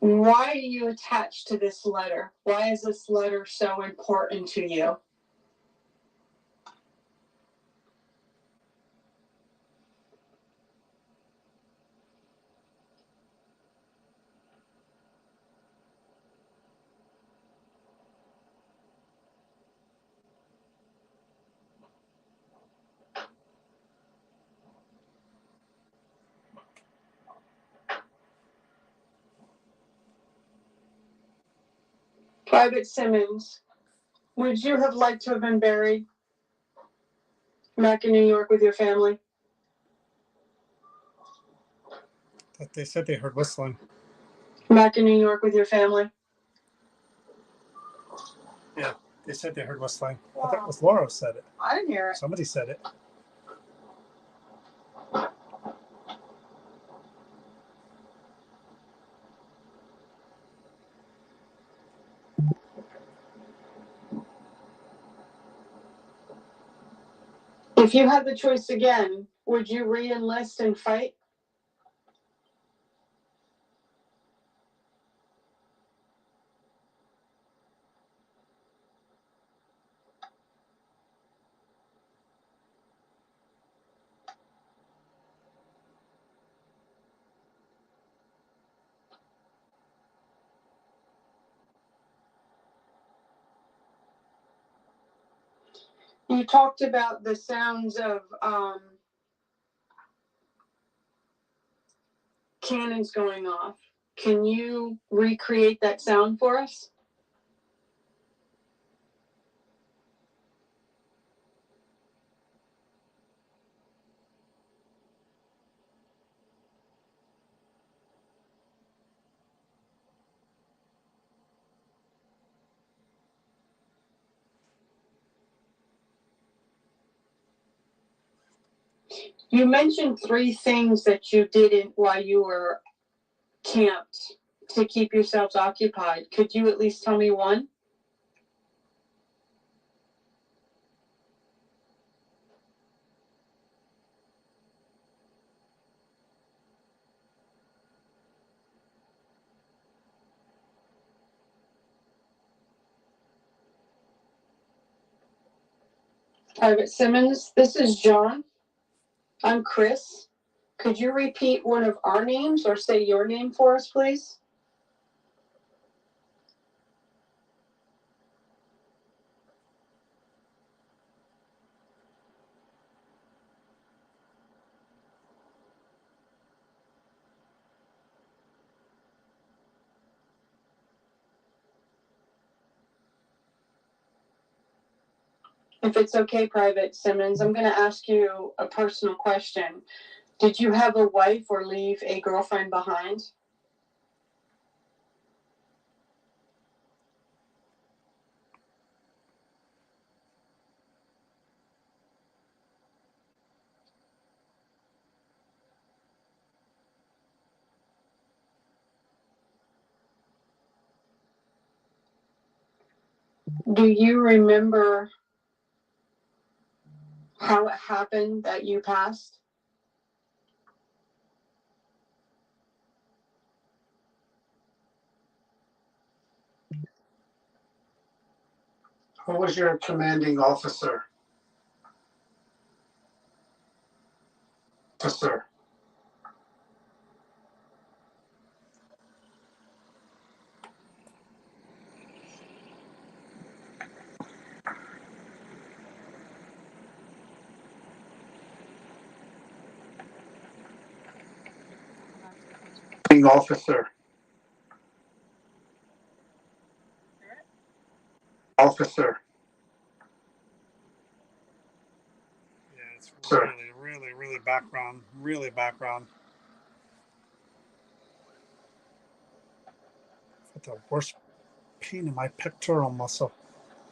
Why are you attached to this letter? Why is this letter so important to you? Private Simmons, would you have liked to have been buried back in New York with your family? They said they heard whistling. Back in New York with your family? Yeah, they said they heard whistling. Wow. I think it was Laura who said it. I didn't hear it. Somebody said it. If you had the choice again, would you re-enlist and fight? You talked about the sounds of cannons going off. Can you recreate that sound for us? You mentioned 3 things that you did while you were camped to keep yourselves occupied. Could you at least tell me one? Private Simmons, this is John. I'm Chris. Could you repeat one of our names or say your name for us, please? If it's okay, Private Simmons, I'm going to ask you a personal question. Did you have a wife or leave a girlfriend behind? Do you remember how it happened that you passed? Who was your commanding officer? officer. Officer. Officer. Yeah, it's Sir. really background. Really background. Got the worst pain in my pectoral muscle.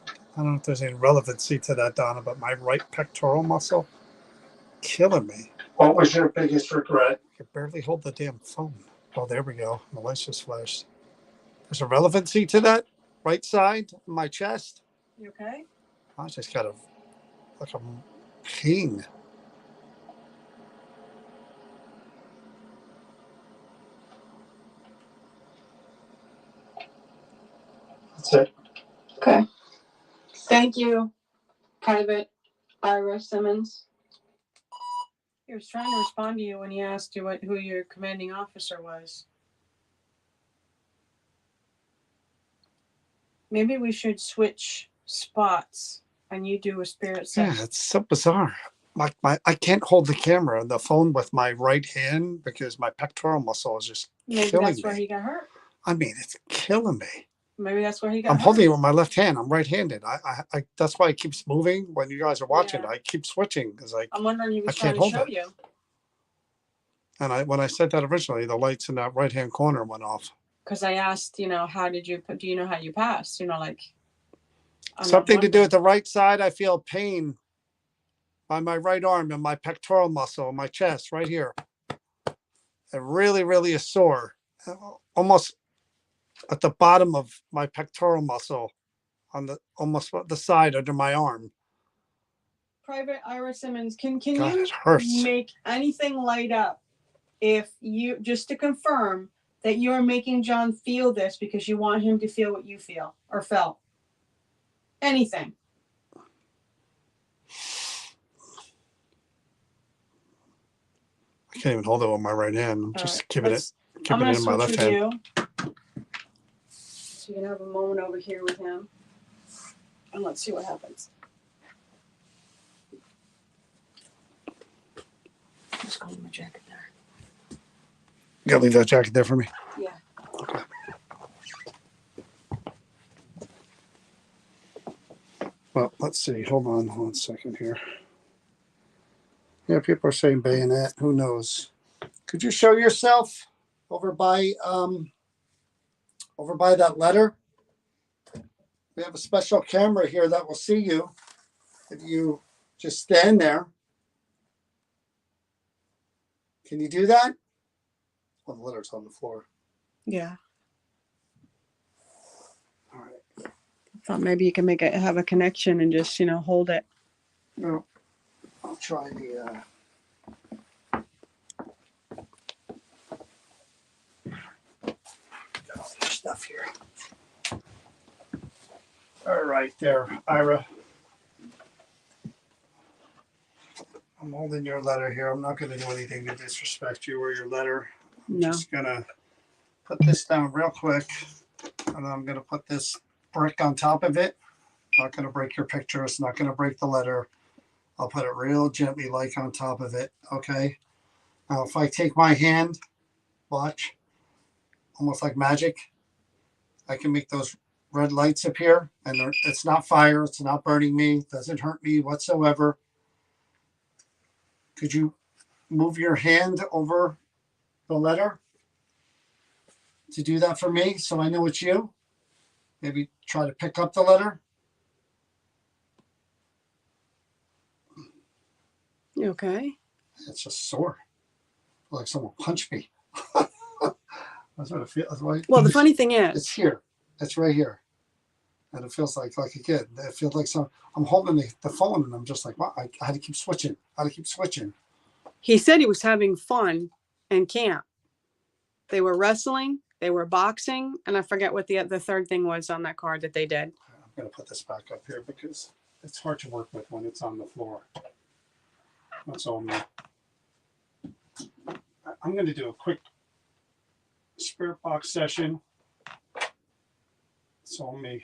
I don't know if there's any relevancy to that, Donna, but my right pectoral muscle killing me. What was your biggest regret? I can barely hold the damn phone. Oh, there we go. The lights just flashed. There's a relevancy to that right side of my chest. You okay? I just got a pain. That's it. Okay. Thank you, Private Ira Simmons. He was trying to respond to you when he asked you who your commanding officer was. Maybe we should switch spots and you do a spirit set. Yeah, it's so bizarre. I can't hold the camera and the phone with my right hand because my pectoral muscle is just Maybe killing that's where me. he got hurt. I mean, it's killing me. Maybe that's where he got I'm hurt. holding it with my left hand. I'm right-handed. I that's why it keeps moving when you guys are watching. Yeah. I keep switching because I'm wondering he was I trying can't to hold show it. you. And when I said that originally, the lights in that right-hand corner went off. Because I asked, how did you, do you know how you passed? Like. I'm Something to do wondering. with the right side. I feel pain on my right arm and my pectoral muscle, my chest, right here. It really is sore. Almost at the bottom of my pectoral muscle on almost the side under my arm. Private Ira Simmons, can God, you it hurts. make anything light up if you, just to confirm that you are making John feel this because you want him to feel what you feel or felt? Anything. I can't even hold it with my right hand. I'm just right, keeping it I'm gonna in my switch left with hand. you. So you can have a moment over here with him. And let's see what happens. Just go in my jacket there. You gotta leave that jacket there for me. Yeah. Okay. Well, let's see. Hold on 1 second here. Yeah, people are saying bayonet. Who knows? Could you show yourself over by that letter? We have a special camera here that will see you if you just stand there. Can you do that? Oh, the letter's on the floor. Yeah. All right. I thought maybe you can have a connection and just, hold it. No, I'll try the. Got all this stuff here. All right, there, Ira. I'm holding your letter here. I'm not going to do anything to disrespect you or your letter. I'm just going to put this down real quick, and I'm going to put this brick on top of it. Not going to break your picture. It's not going to break the letter. I'll put it real gently, like on top of it. Okay. Now, if I take my hand, watch, almost like magic, I can make those red lights appear, and it's not fire. It's not burning me. It doesn't hurt me whatsoever. Could you move your hand over the letter to do that for me so I know it's you? Maybe try to pick up the letter. You okay? It's just sore. Like someone punched me. That's what it feels like. Well, the funny thing is, it's here. It's right here. And it feels like a kid. It feels like I'm holding the phone and I'm just like, wow, I had to keep switching. He said he was having fun in camp. They were wrestling, they were boxing, and I forget what the third thing was on that card that they did. I'm going to put this back up here because it's hard to work with when it's on the floor. That's all me. I'm going to do a quick spirit box session. It's all me.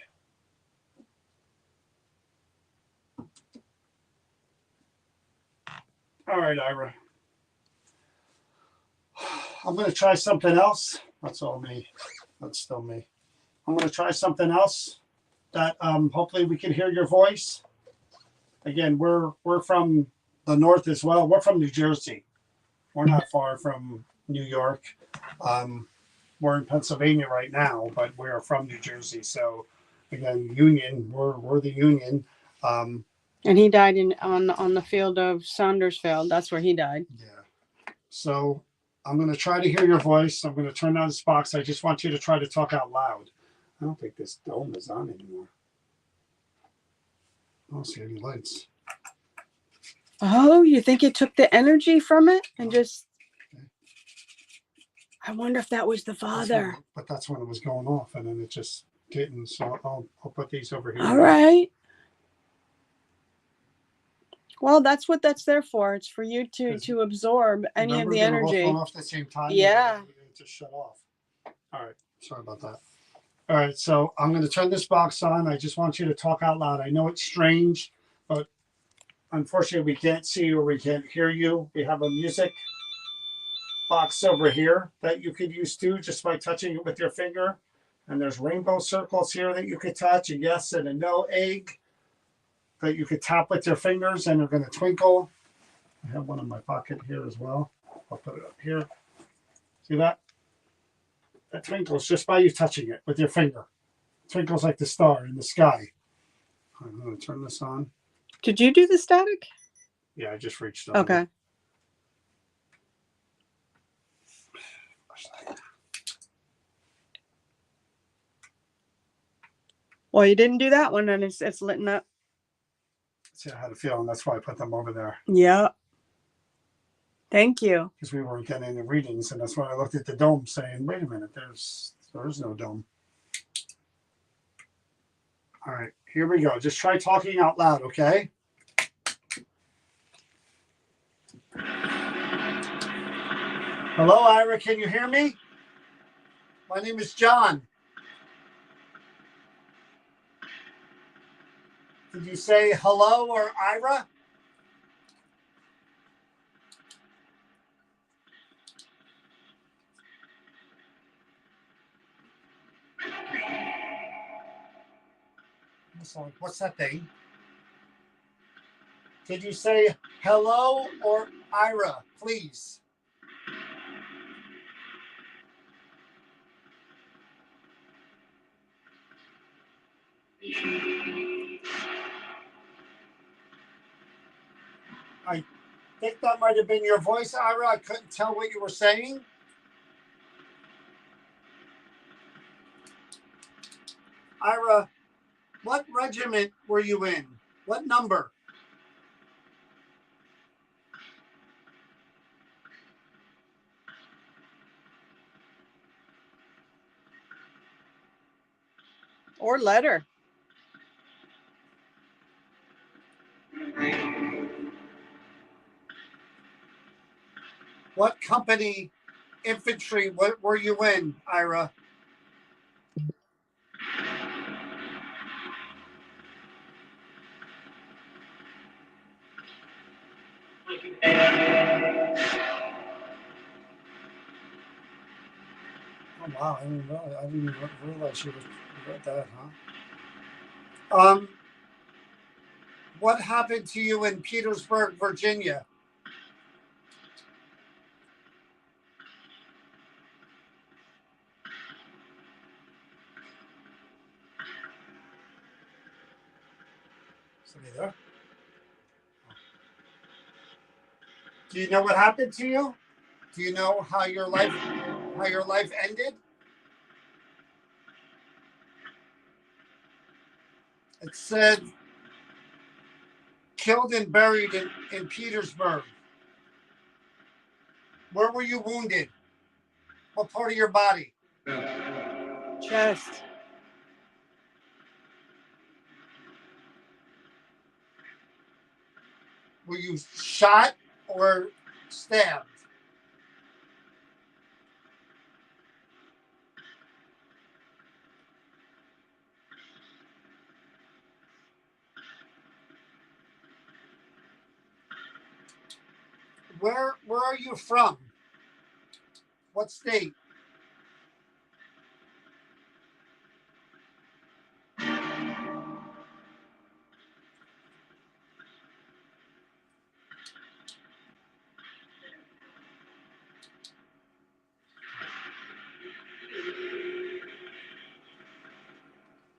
All right, Ira. I'm going to try something else. That's all me. That's still me. I'm going to try something else that hopefully we can hear your voice. Again, we're from the north as well. We're from New Jersey. We're not far from New York. We're in Pennsylvania right now, but we're from New Jersey. So again, Union. We're the Union. And he died on the field of Saundersfield. That's where he died. Yeah. So I'm going to try to hear your voice. I'm going to turn on this box. I just want you to try to talk out loud. I don't think this dome is on anymore. I don't see any lights. Oh, you think it took the energy from it and just... I wonder if that was the father. That's when it was going off, and then it just didn't. So I'll put these over here. All right. Well, that's what that's there for. It's for you to absorb any of the they were both energy. going off at the same time. Yeah. It just shut off. All right. Sorry about that. All right. So I'm going to turn this box on. I just want you to talk out loud. I know it's strange, but unfortunately we can't see you or we can't hear you. We have a music box over here that you could use too, just by touching it with your finger. And there's rainbow circles here that you could touch, a yes and a no egg that you could tap with your fingers and they're going to twinkle. I have one in my pocket here as well. I'll put it up here. See that? That twinkles just by you touching it with your finger. It twinkles like the star in the sky. I'm going to turn this on. Did you do the static? Yeah, I just reached over. Okay. Well, you didn't do that one, and it's lit up. See, I had a feeling that's why I put them over there. Yeah. Thank you. Because we weren't getting any readings, and that's when I looked at the dome, saying, "Wait a minute, there's no dome." All right, here we go. Just try talking out loud, okay? Hello, Ira. Can you hear me? My name is John. Did you say hello or Ira? What's that thing? Did you say hello or Ira, please? I think that might have been your voice, Ira. I couldn't tell what you were saying. Ira, what regiment were you in? What number? Or letter. What company infantry were you in, Ira? Oh wow, I didn't even realize you read that, huh? What happened to you in Petersburg, Virginia? Somebody there? Do you know what happened to you? Do you know how your life ended? It said killed and buried in Petersburg. Where were you wounded? What part of your body? Chest. Were you shot or stabbed? where are you from? What state?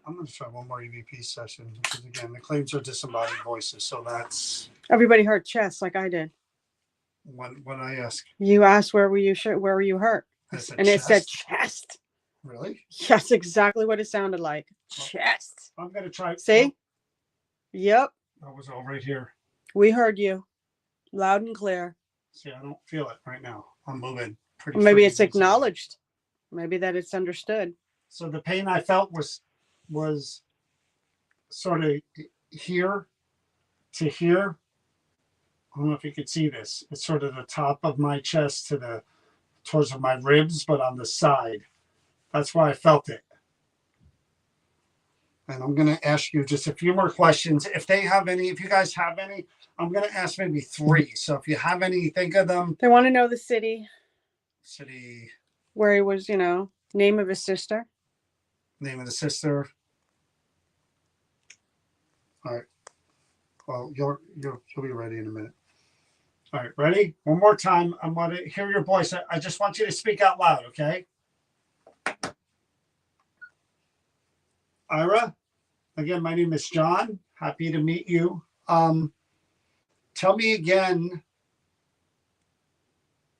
I'm going to try one more EVP session because, again, the claims are disembodied voices. So that's Everybody heard chest like I did. when I ask. You asked where were you where were you hurt? I said And it said chest. chest. Really? That's exactly what it sounded like. Chest. I'm going to try. See? Yep. That was all right here. We heard you loud and clear. See, I don't feel it right now. I'm moving pretty. Maybe it's freely. acknowledged. Maybe that it's understood. So the pain I felt was sort of here to here. I don't know if you could see this. It's sort of the top of my chest to towards my ribs, but on the side. That's why I felt it. And I'm going to ask you just a few more questions. If you guys have any, I'm going to ask maybe 3. So if you have any, think of them. They want to know the city City, where he was, name of his sister. name of the sister. All right. Well, you'll be ready in a minute. All right, ready? One more time. I'm going to hear your voice. I just want you to speak out loud, okay? Ira, again, my name is John. Happy to meet you. Tell me again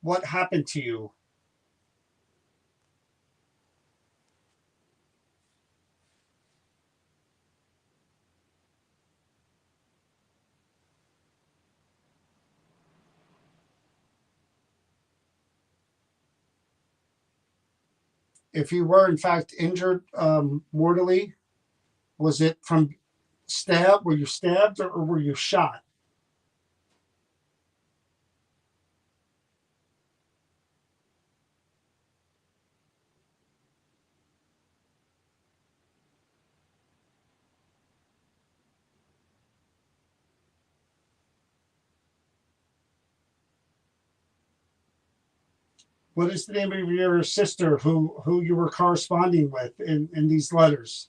what happened to you. If you were in fact injured mortally, was it from stab? Were you stabbed or were you shot? What is the name of your sister who you were corresponding with in these letters?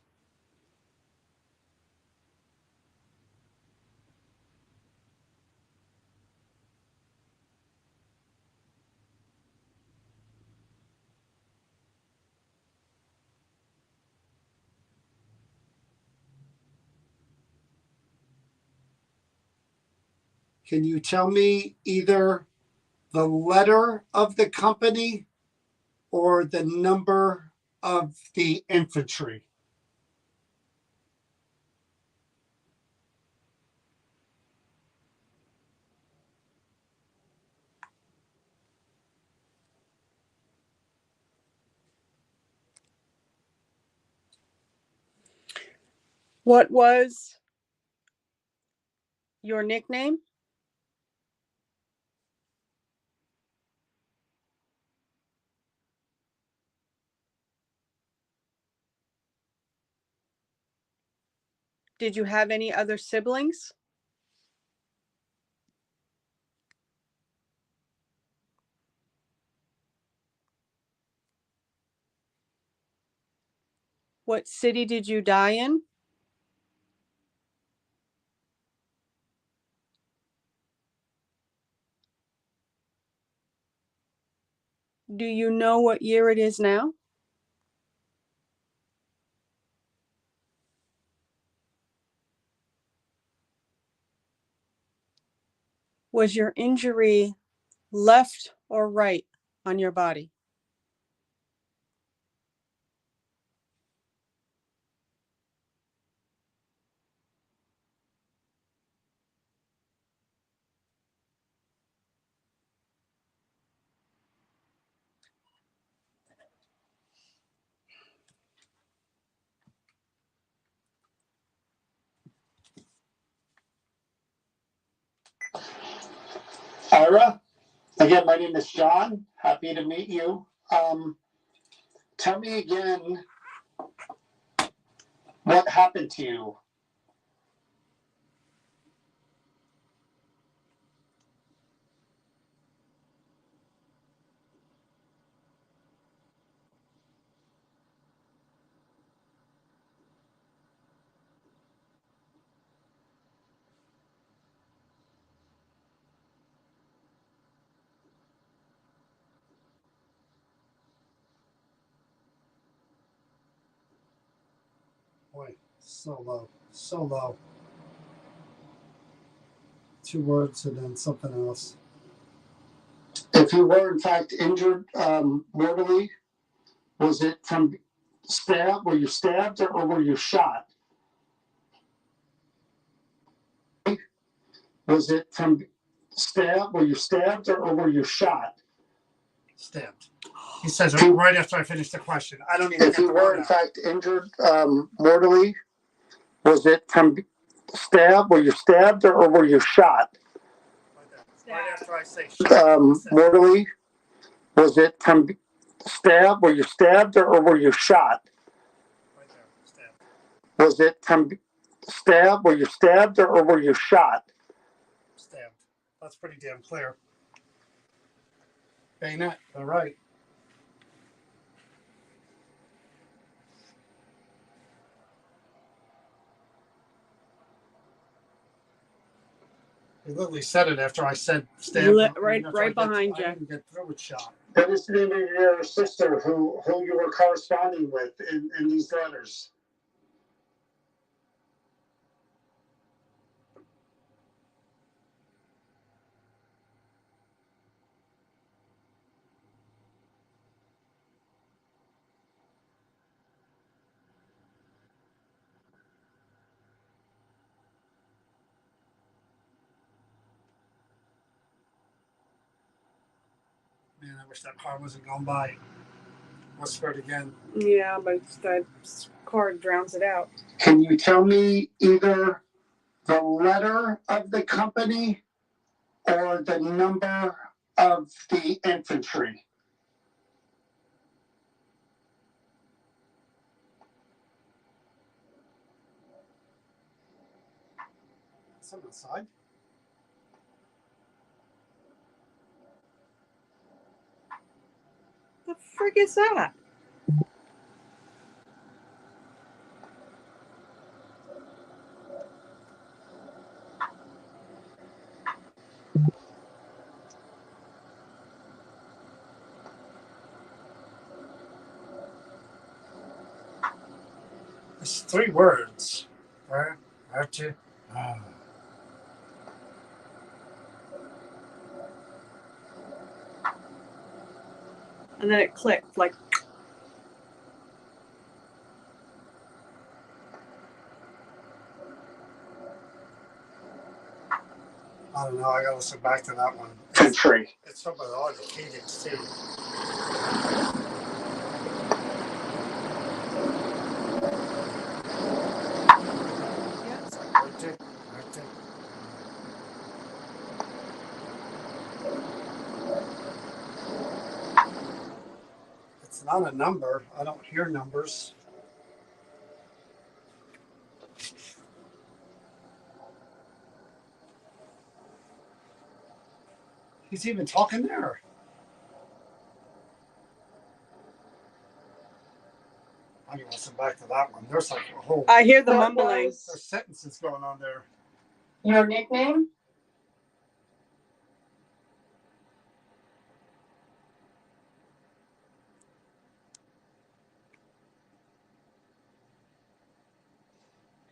Can you tell me either the letter of the company or the number of the infantry? What was your nickname? Did you have any other siblings? What city did you die in? Do you know what year it is now? Was your injury left or right on your body? Ira, again, my name is John. Happy to meet you. Tell me again what happened to you. Boy, so low, so low. 2 words and then something else. If you were in fact injured mortally, was it from stab? Were you stabbed or were you shot? Was it from stab? Were you stabbed or were you shot? Stabbed. He says it right after I finish the question. I don't even If get you the were word in out. fact injured mortally, was it from stab? Were you stabbed or were you shot? Right after I say shot. Mortally, was it from stab? Were you stabbed or were you shot? Right there. Stabbed. Was it from stab? Were you stabbed or were you shot? Stabbed. That's pretty damn clear. Bayonet. All right. He literally said it after I said stabbed. Right That's why I behind you. I didn't get through with shot. What is the name of your sister who you were corresponding with in these letters? Man, I wish that car wasn't going by. Whispered again. Yeah, but that card drowns it out. Can you tell me either the letter of the company or the number of the infantry? Something outside. The frick is that? It's 3 words. Right? Archie. Oh. And then it clicked like. I don't know. I gotta listen back to that one. Infantry. It's so about all the cadence too. Yeah. It's like Archie. It's not a number. I don't hear numbers. He's even talking there. I can listen back to that one. There's like a whole I hear the What mumbling. was there's sentences going on there. your nickname?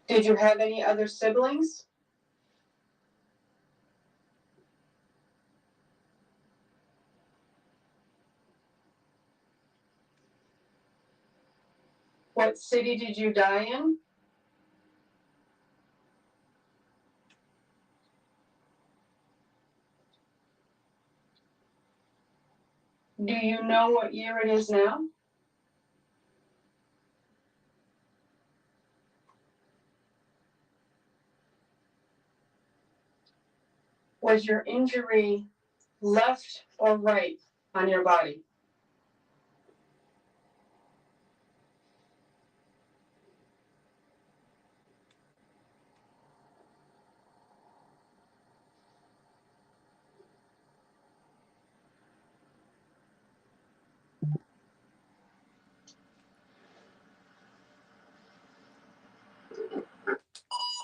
Did you have any other siblings? What city did you die in? Do you know what year it is now? Was your injury left or right on your body?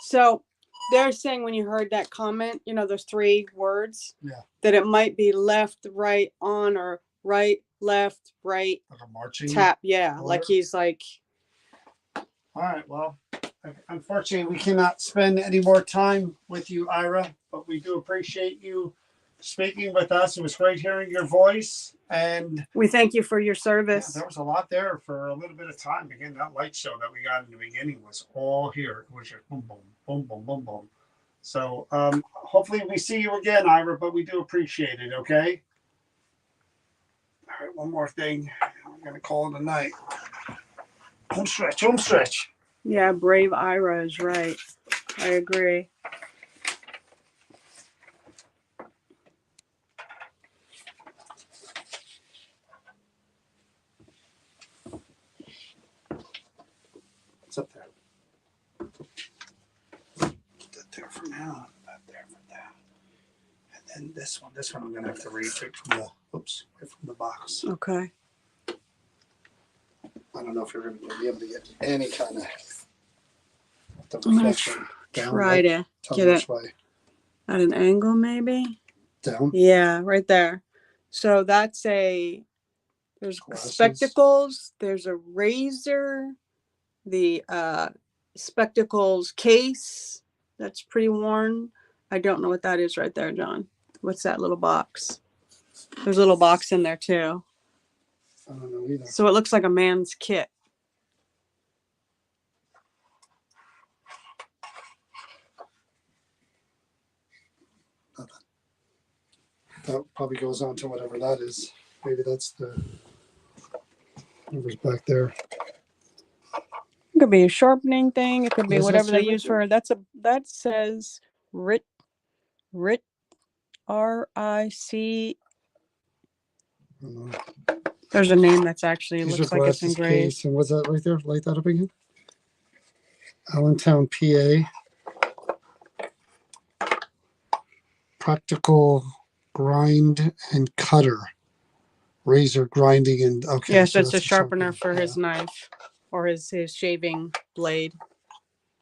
So they're saying when you heard that comment, you know, those 3 words, Yeah. that it might be left, right, on, or right, left, right, Like a marching. tap. Yeah, order. like he's like. All right. Well, unfortunately, we cannot spend any more time with you, Ira, but we do appreciate you speaking with us. It was great hearing your voice. And We thank you for your yeah, service. there was a lot there for a little bit of time. Again, that light show that we got in the beginning was all here. It was just boom, boom, boom, boom, boom, boom. So hopefully we see you again, Ira, but we do appreciate it, okay? All right, one more thing. I'm going to call it a night. Home stretch, home stretch. Yeah, brave Ira is right. I agree. What's up there? Put that there for now. That there for now. And then this one I'm going to have to read right from right from the box. Okay. I don't know if you're going to be able to get any kind of the I'm gonna reflection down. Try Right? to Tell get me it which way. at an angle, maybe. Down. Yeah, right there. So there's Glasses. spectacles, there's a razor, the spectacles case that's pretty worn. I don't know what that is right there, John. What's that little box? There's a little box in there too. I don't know either. So it looks like a man's kit. That probably goes on to whatever that is. Maybe that's the whatever's back there. It could be a sharpening thing. It could be Does that whatever say they right use there? for. That says RIC, RIC. I don't know. There's a name that's actually These looks are like it's glasses engraved. case, and what's that right there? Light that up again. Allentown, PA. Practical grind and cutter. Razor grinding and okay. Yes, so it's a that's sharpener for yeah. his knife or his shaving blade.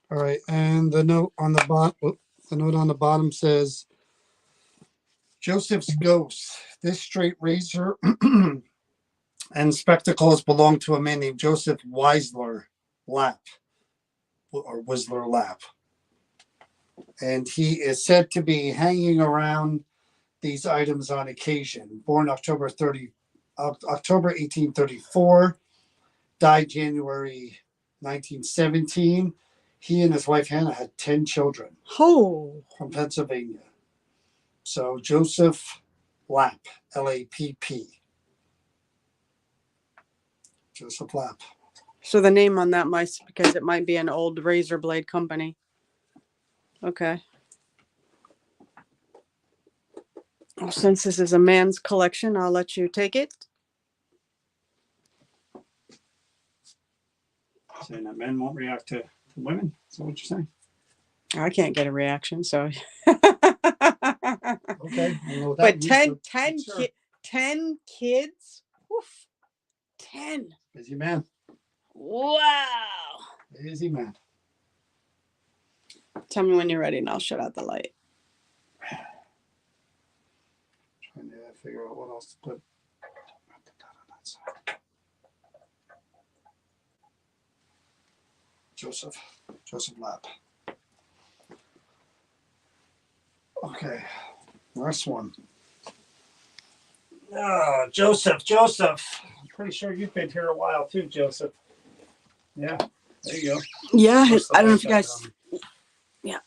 All right, and the note on the bottom says, Joseph's Ghost. This straight razor and spectacles belong to a man named Joseph Weisler Lapp, or Whistler Lapp. And he is said to be hanging around these items on occasion. Born October 1834, died January 1917. He and his wife Hannah had 10 children. Oh, From Pennsylvania. So Joseph Lapp, L-A-P-P. Joseph Lapp. so the name on that because it might be an old razor blade company. Okay. Well, since this is a man's collection, I'll let you take it. Saying that men won't react to women? Is that what you're saying? I can't get a reaction, so. Okay. I don't know what that But means, 10 sure. 10 kids? Oof. 10. Busy man. Wow. Busy man. Tell me when you're ready and I'll shut out the light. Trying to figure out what else to put. I'll put that on that side. Joseph Lapp. Okay, last one. Joseph. I'm pretty sure you've been here a while too, Joseph. Yeah, there you go. Yeah, Where's the I don't know light if you guys. back Yeah.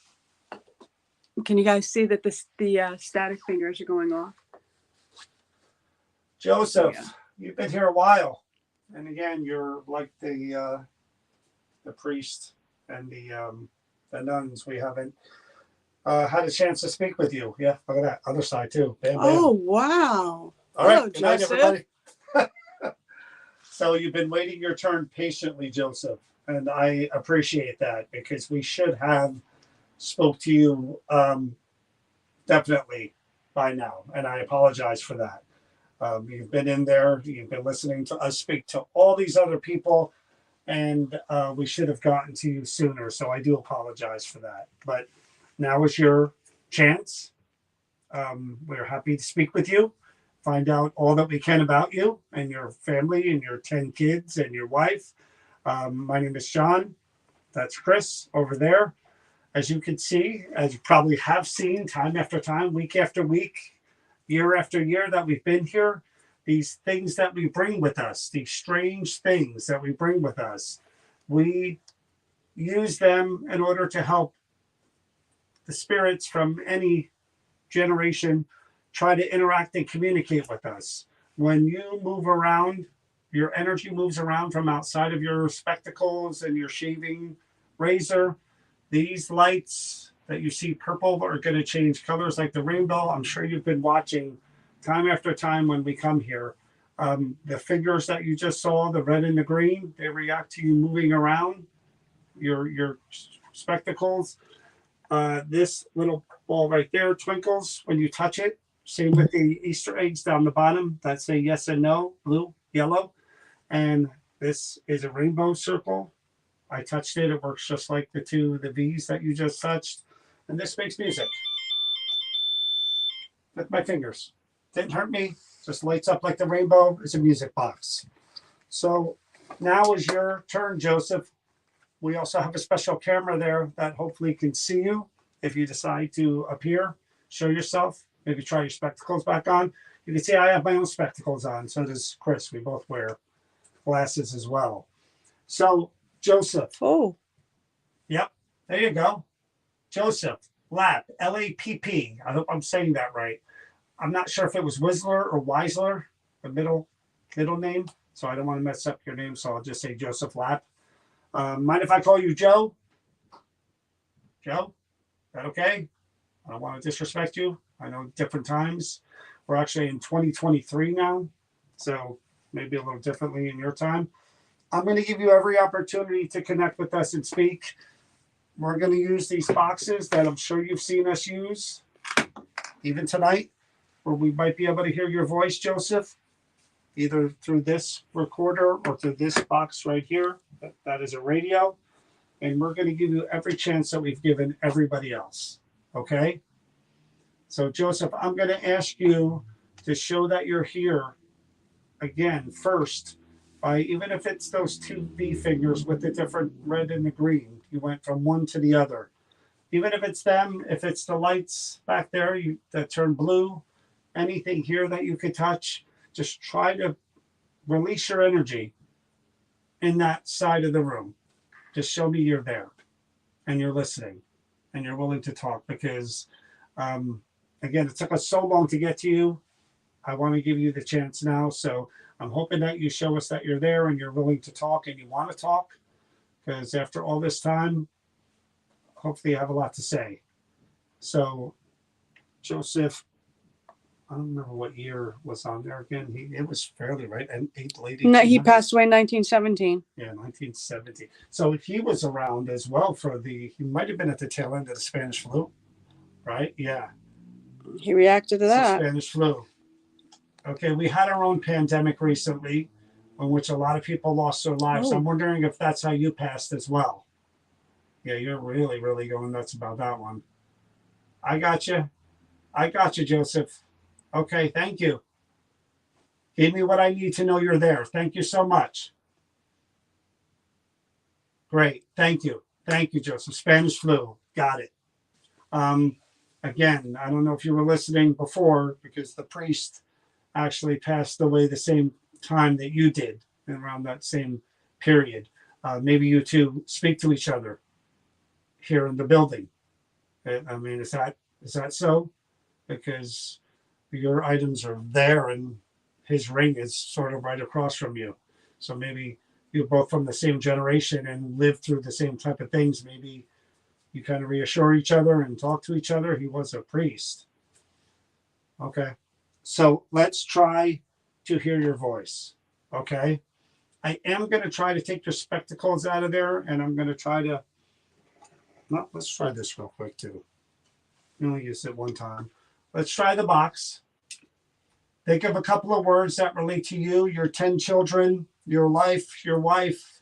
Can you guys see that the static fingers are going off? Joseph, Yeah. you've been here a while, and again, you're like the priest and the nuns. We haven't had a chance to speak with you. Yeah, look at that other side too. Bam, bam. Oh, wow. All right, Hello, good night, Joseph. everybody. So you've been waiting your turn patiently, Joseph, and I appreciate that because we should have spoke to you definitely by now, and I apologize for that. You've been in there, you've been listening to us speak to all these other people, and we should have gotten to you sooner, so I do apologize for that. But now is your chance. We're happy to speak with you, find out all that we can about you and your family and your 10 kids and your wife. My name is John. That's Chris over there. As you can see, as you probably have seen time after time, week after week, year after year that we've been here, these things that we bring with us, these strange things that we bring with us, we use them in order to help the spirits from any generation try to interact and communicate with us. When you move around, your energy moves around from outside of your spectacles and your shaving razor. These lights that you see purple are going to change colors like the rainbow. I'm sure you've been watching time after time when we come here. The figures that you just saw, the red and the green, they react to you moving around your spectacles. This little ball right there twinkles when you touch it. Same with the Easter eggs down the bottom that say yes and no, blue, yellow. And this is a rainbow circle. I touched it. It works just like the V's that you just touched. And this makes music with my fingers. Didn't hurt me. Just lights up like the rainbow. It's a music box. So now is your turn, Joseph. We also have a special camera there that hopefully can see you if you decide to appear, show yourself, maybe try your spectacles back on. You can see I have my own spectacles on. So does Chris. We both wear glasses as well. So Joseph. Oh. Yep. There you go. Joseph Lapp, L-A-P-P. I hope I'm saying that right. I'm not sure if it was Whistler or Weisler, the middle name. So I don't want to mess up your name. So I'll just say Joseph Lapp. Mind if I call you Joe? Joe? Is that okay? I don't want to disrespect you. I know different times. We're actually in 2023 now. So maybe a little differently in your time. I'm going to give you every opportunity to connect with us and speak. We're going to use these boxes that I'm sure you've seen us use, even tonight, where we might be able to hear your voice, Joseph, either through this recorder or through this box right here. That is a radio. And we're going to give you every chance that we've given everybody else. Okay? So, Joseph, I'm going to ask you to show that you're here again first. By even if it's those two V fingers with the different red and the green, you went from one to the other. Even if it's them, if it's the lights back there that turn blue, anything here that you could touch, just try to release your energy in that side of the room. Just show me you're there and you're listening and you're willing to talk because, again, it took us so long to get to you. I want to give you the chance now. So I'm hoping that you show us that you're there and you're willing to talk and you want to talk, because after all this time, hopefully you have a lot to say. So, Joseph, I don't remember what year was on there again. It was fairly right. And late. No, he passed away in 1917. Yeah, 1970. So he was around as well he might have been at the tail end of the Spanish flu, right? Yeah. He reacted to that. Spanish flu. Okay, we had our own pandemic recently in which a lot of people lost their lives. Oh. I'm wondering if that's how you passed as well. Yeah, you're really, really going nuts about that one. I got you, Joseph. Okay, thank you. Give me what I need to know you're there. Thank you so much. Great, thank you. Thank you, Joseph. Spanish flu, got it. Again, I don't know if you were listening before because the priest actually passed away the same time that you did, around that same period. Maybe you two speak to each other here in the building. I mean, is that so? Because your items are there and his ring is sort of right across from you. So maybe you're both from the same generation and lived through the same type of things. Maybe you kind of reassure each other and talk to each other. He was a priest. Okay. So let's try to hear your voice. Okay. I am going to try to take your spectacles out of there, and I'm going to try to. No, let's try this real quick too. We only used it one time. Let's try the box. Think of a couple of words that relate to you, your 10 children, your life, your wife.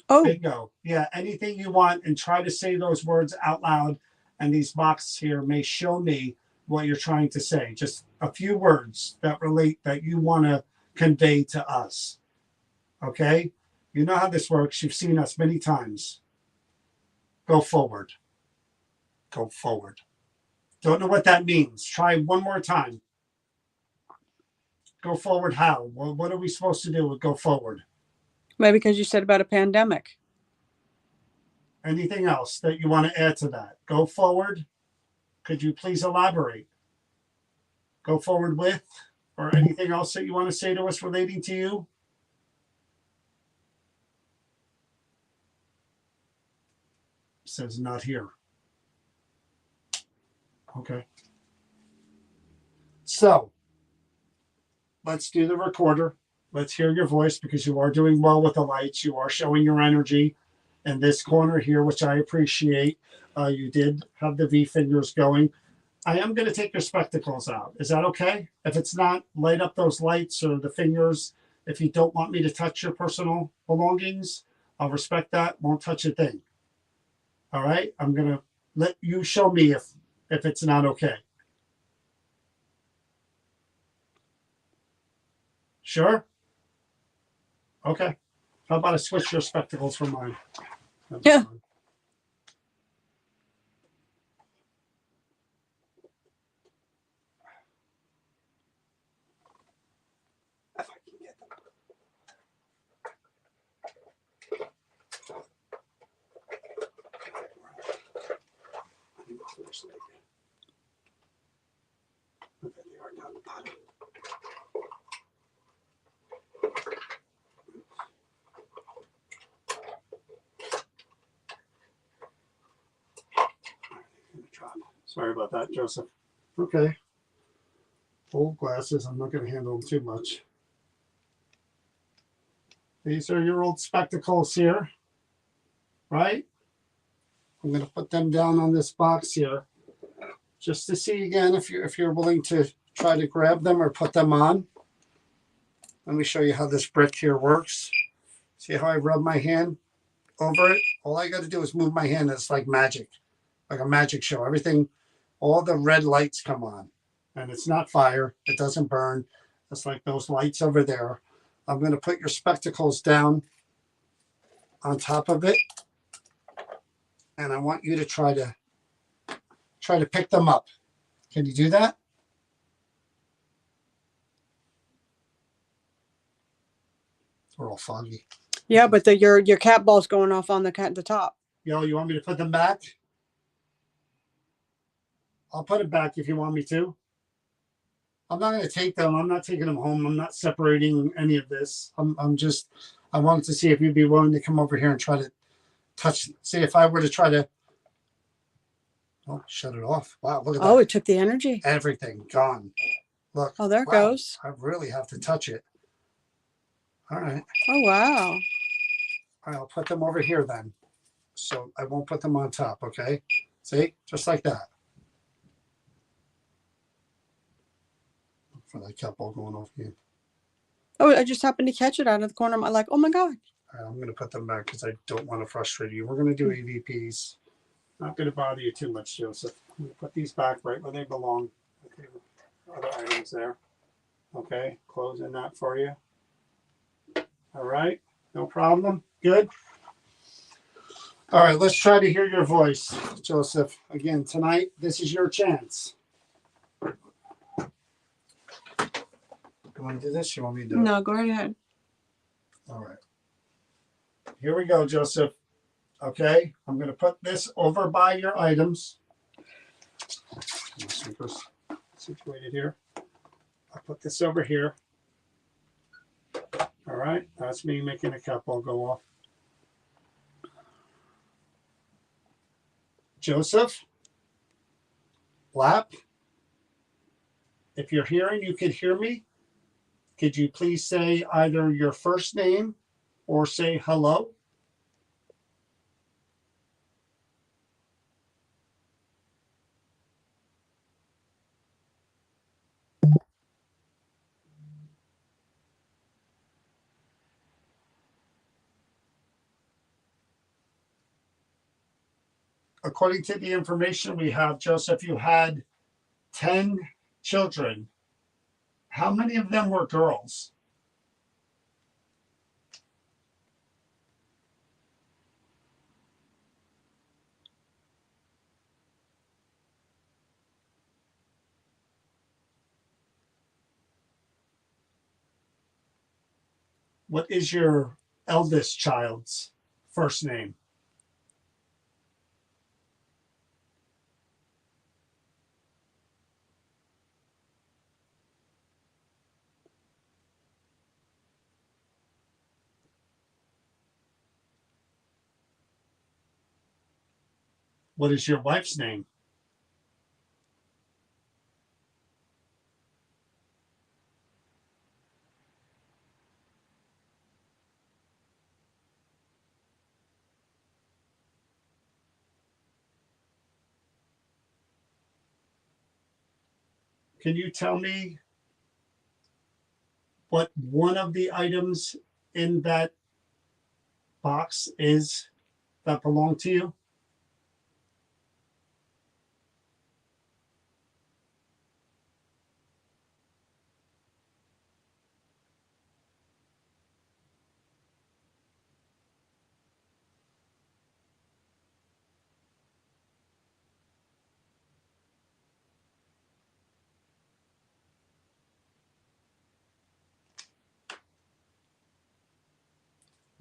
Oh. Bingo. Yeah, anything you want, and try to say those words out loud. And these boxes here may show me what you're trying to say. Just a few words that relate, that you want to convey to us. Okay? You know how this works. You've seen us many times. go forward. Go forward. Don't know what that means. Try one more time. Go forward how? Well, what are we supposed to do with go forward? Maybe because you said about a pandemic. Anything else that you want to add to that? Go forward. Could you please elaborate? Go forward with, or anything else that you want to say to us relating to you? Says not here. Okay. So let's do the recorder. Let's hear your voice because you are doing well with the lights. You are showing your energy in this corner here, which I appreciate. You did have the V fingers going. I am going to take your spectacles out. Is that okay? If it's not, light up those lights or the fingers. If you don't want me to touch your personal belongings, I'll respect that. Won't touch a thing. All right? I'm going to let you show me if it's not okay. Sure? Okay. How about I switch your spectacles for mine? That'd be Yeah. fine. If I can get them. Okay, they are down the bottom. Sorry about that, Joseph. Okay. Old glasses. I'm not going to handle them too much. These are your old spectacles here, right? I'm going to put them down on this box here, just to see again if you're willing to try to grab them or put them on. Let me show you how this brick here works. See how I rub my hand over it? All I got to do is move my hand. It's like magic, like a magic show. Everything, all the red lights come on, and it's not fire. It doesn't burn. It's like those lights over there. I'm going to put your spectacles down on top of it, and I want you to try to pick them up. Can you do that? They're all foggy. Yeah, but your cat ball's going off on the top. Yo, you want me to put them back? I'll put it back if you want me to. I'm not going to take them. I'm not taking them home. I'm not separating any of this. I wanted to see if you'd be willing to come over here and try to touch. See if I were to try to. Oh, shut it off. Wow, look at that. Oh, it took the energy. Everything gone. Look. Oh, there it wow, goes. I really have to touch it. All right. Oh, wow. All right, I'll put them over here then. So I won't put them on top, okay? See? Just like that. For that cat ball going off again. Oh, I just happened to catch it out of the corner of my, like, oh my God. All right, I'm going to put them back because I don't want to frustrate you. We're going to do EVPs. Not going to bother you too much, Joseph. I'm going to put these back right where they belong. Okay, other items there. Okay, closing that for you. All right, no problem. Good. All right, let's try to hear your voice, Joseph. Again, tonight, this is your chance. You want to do this? You want me to do it? No, go right ahead. All right. Here we go, Joseph. Okay, I'm going to put this over by your items. My sneakers situated here. I'll put this over here. All right, that's me making a cat ball go off. Joseph, Lap, if you're here and you could hear me, could you please say either your first name or say hello? According to the information we have, Joseph, you had 10 children. How many of them were girls? What is your eldest child's first name? What is your wife's name? Can you tell me what one of the items in that box is that belong to you?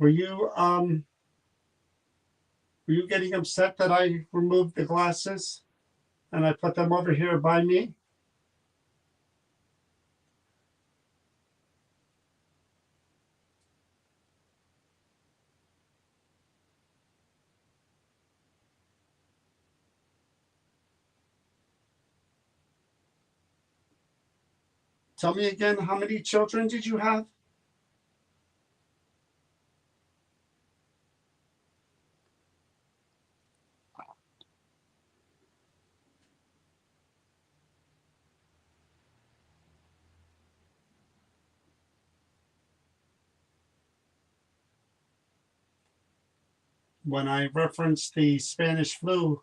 Were you getting upset that I removed the glasses and I put them over here by me? Tell me again, how many children did you have? When I referenced the Spanish flu,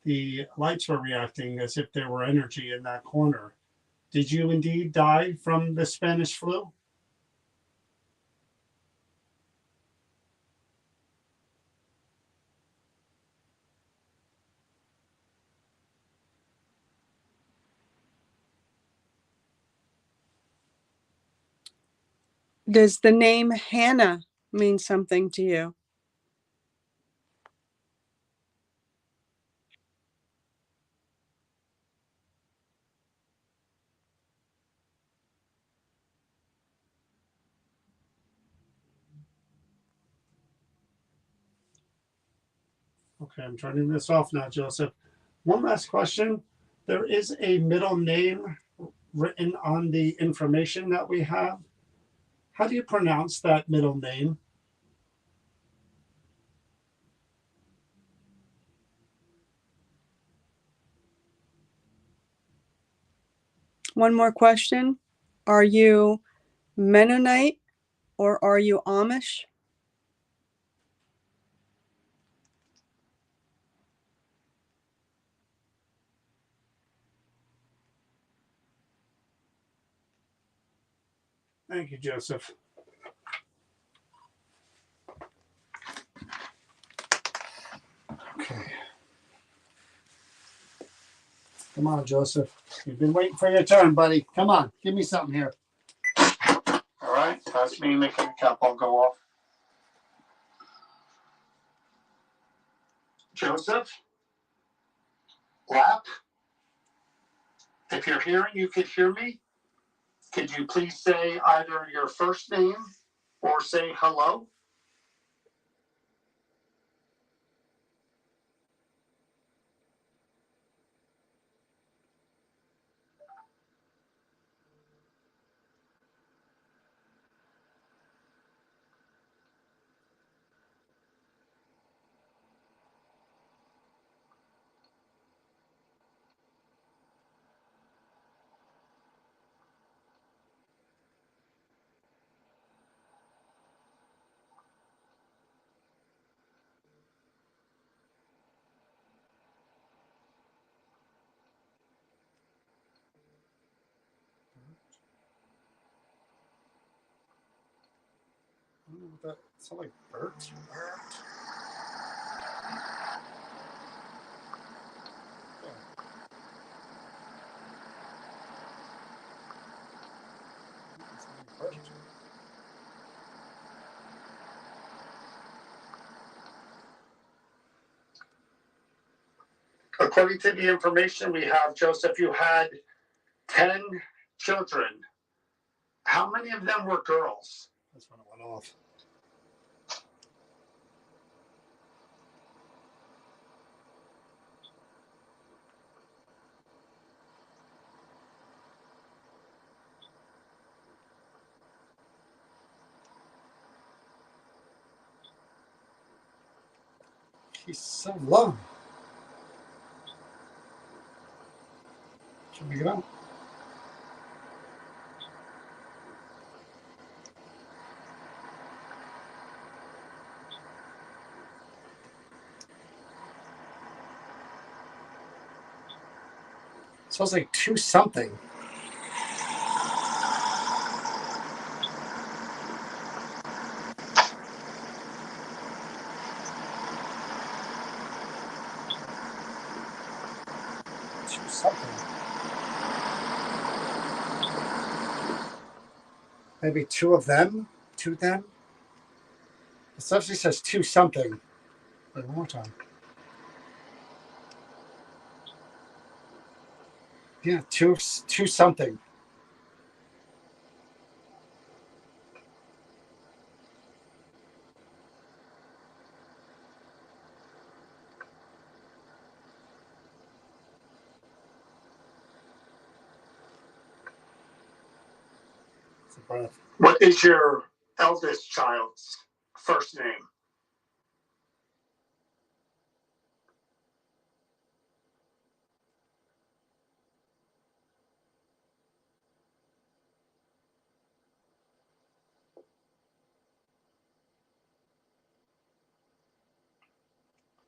the lights were reacting as if there were energy in that corner. Did you indeed die from the Spanish flu? Does the name Hannah mean something to you? Okay, I'm turning this off now, Joseph. One last question. There is a middle name written on the information that we have. How do you pronounce that middle name? One more question. Are you Mennonite or are you Amish? Thank you, Joseph. Okay. Come on, Joseph. You've been waiting for your turn, buddy. Come on, give me something here. All right, that's me making a cap. I'll go off. Joseph? Lap? If you're hearing, you could hear me. Could you please say either your first name or say hello? I don't know what that sounds like. Bert? Bert? According to the information we have, Joseph, you had 10 children. How many of them were girls? That's when it went off. He's so low. Should we get out? Sounds like two something. Two something. Maybe two of them? Two them? It actually says two something. Wait, one more time. Yeah, two something. It's a breath. What is your eldest child's first name?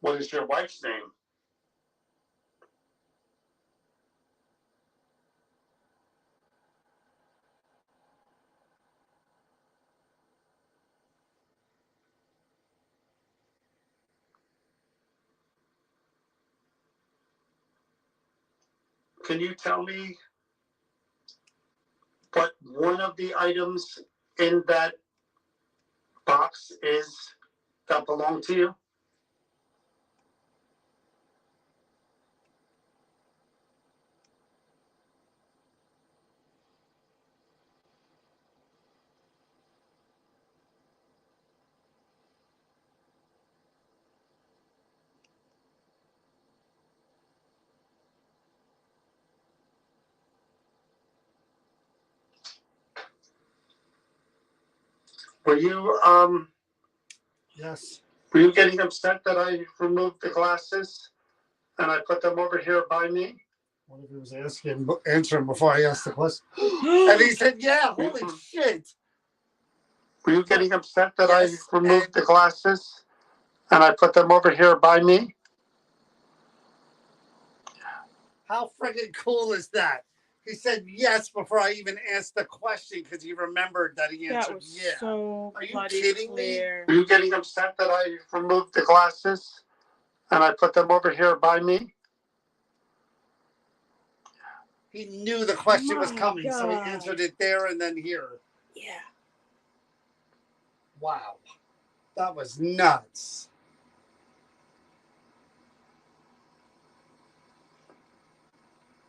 What is your wife's name? Can you tell me what one of the items in that box is that belong to you? Were you Yes. were you getting upset that I removed the glasses and I put them over here by me? What if he was answering before I asked the question? And he said, yeah, holy shit. Were you getting upset that Yes, I removed the glasses and I put them over here by me? How freaking cool is that? He said yes before I even asked the question because he remembered that he That answered was yeah. so Are you bloody kidding me? clear. Were you getting upset that I removed the glasses and I put them over here by me? He knew the question was My coming, so he God. answered it there and then here. Yeah. Wow. That was nuts.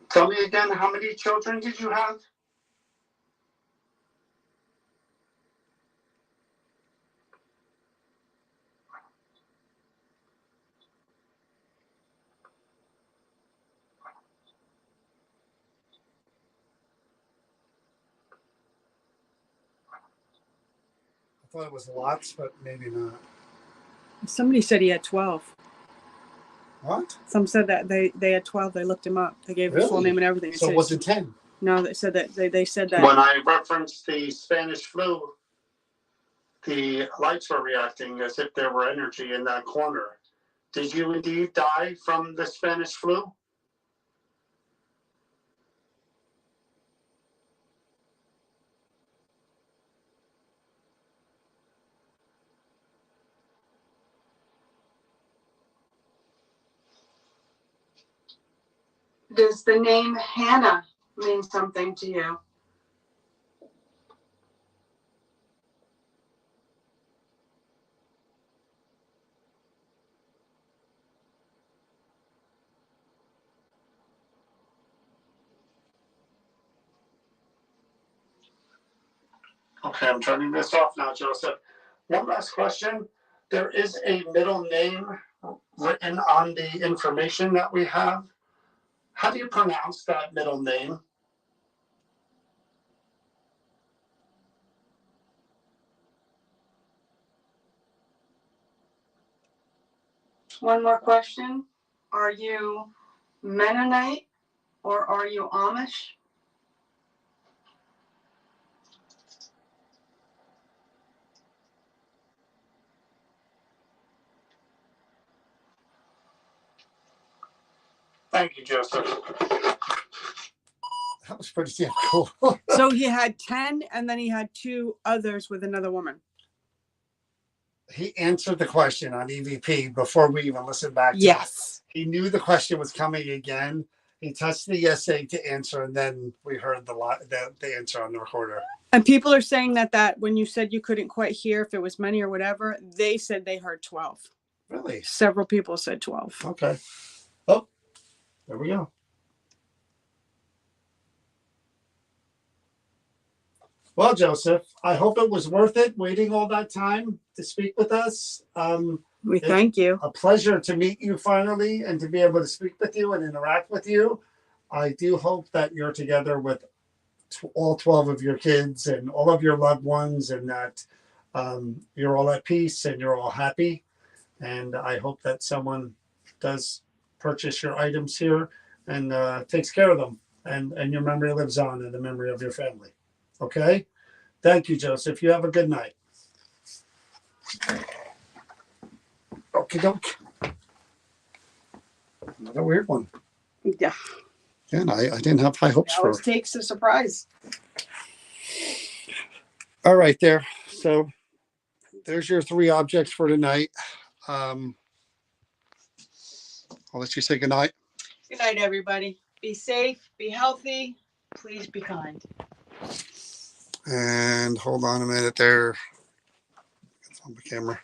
Tell me again, how many children did you have? I thought it was lots, but maybe not. Somebody said he had 12. What? Some said that they had 12. They looked him up. They gave his full Really? name and everything. So it wasn't 10. No, they said that they said that. When I referenced the Spanish flu, the lights were reacting as if there were energy in that corner. Did you indeed die from the Spanish flu? Does the name Hannah mean something to you? Okay, I'm turning this off now, Joseph. One last question. There is a middle name written on the information that we have. How do you pronounce that middle name? One more question. Are you Mennonite or are you Amish? Thank you, Joseph. That was pretty damn cool. So he had 10 and then he had 2 others with another woman. He answered the question on EVP before we even listened back to it. Yes. He knew the question was coming again. He touched the essay to answer, and then we heard the answer on the recorder. And people are saying that when you said you couldn't quite hear if it was many or whatever, they said they heard 12. Really? Several people said 12. Okay. Oh, there we go. Well, Joseph, I hope it was worth it waiting all that time to speak with us. We thank you. A pleasure to meet you finally and to be able to speak with you and interact with you. I do hope that you're together with all 12 of your kids and all of your loved ones, and that you're all at peace and you're all happy. And I hope that someone does purchase your items here and takes care of them, and your memory lives on in the memory of your family. Okay? Thank you, Joseph. You have a good night. Okie doke. Another weird one. Yeah. Yeah, I didn't have high hopes It for. always takes a surprise. All right, there. So there's your 3 objects for tonight. I'll let you say good night. Good night, everybody. Be safe, be healthy. Please be kind. And hold on a minute there. It's on the camera.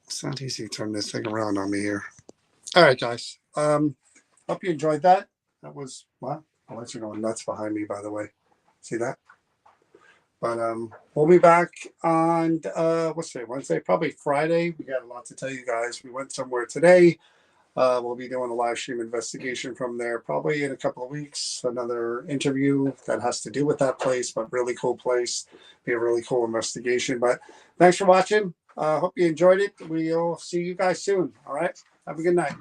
It's not easy to turn this thing around on me here. All right, guys. Hope you enjoyed that. That was what? I'll let you know nuts behind me, by the way. See that? But we'll be back on what's today? Wednesday, probably Friday. We got a lot to tell you guys. We went somewhere today. We'll be doing a live stream investigation from there probably in a couple of weeks. Another interview that has to do with that place, but really cool place. Be a really cool investigation. But thanks for watching. Hope you enjoyed it. We'll see you guys soon. All right. Have a good night.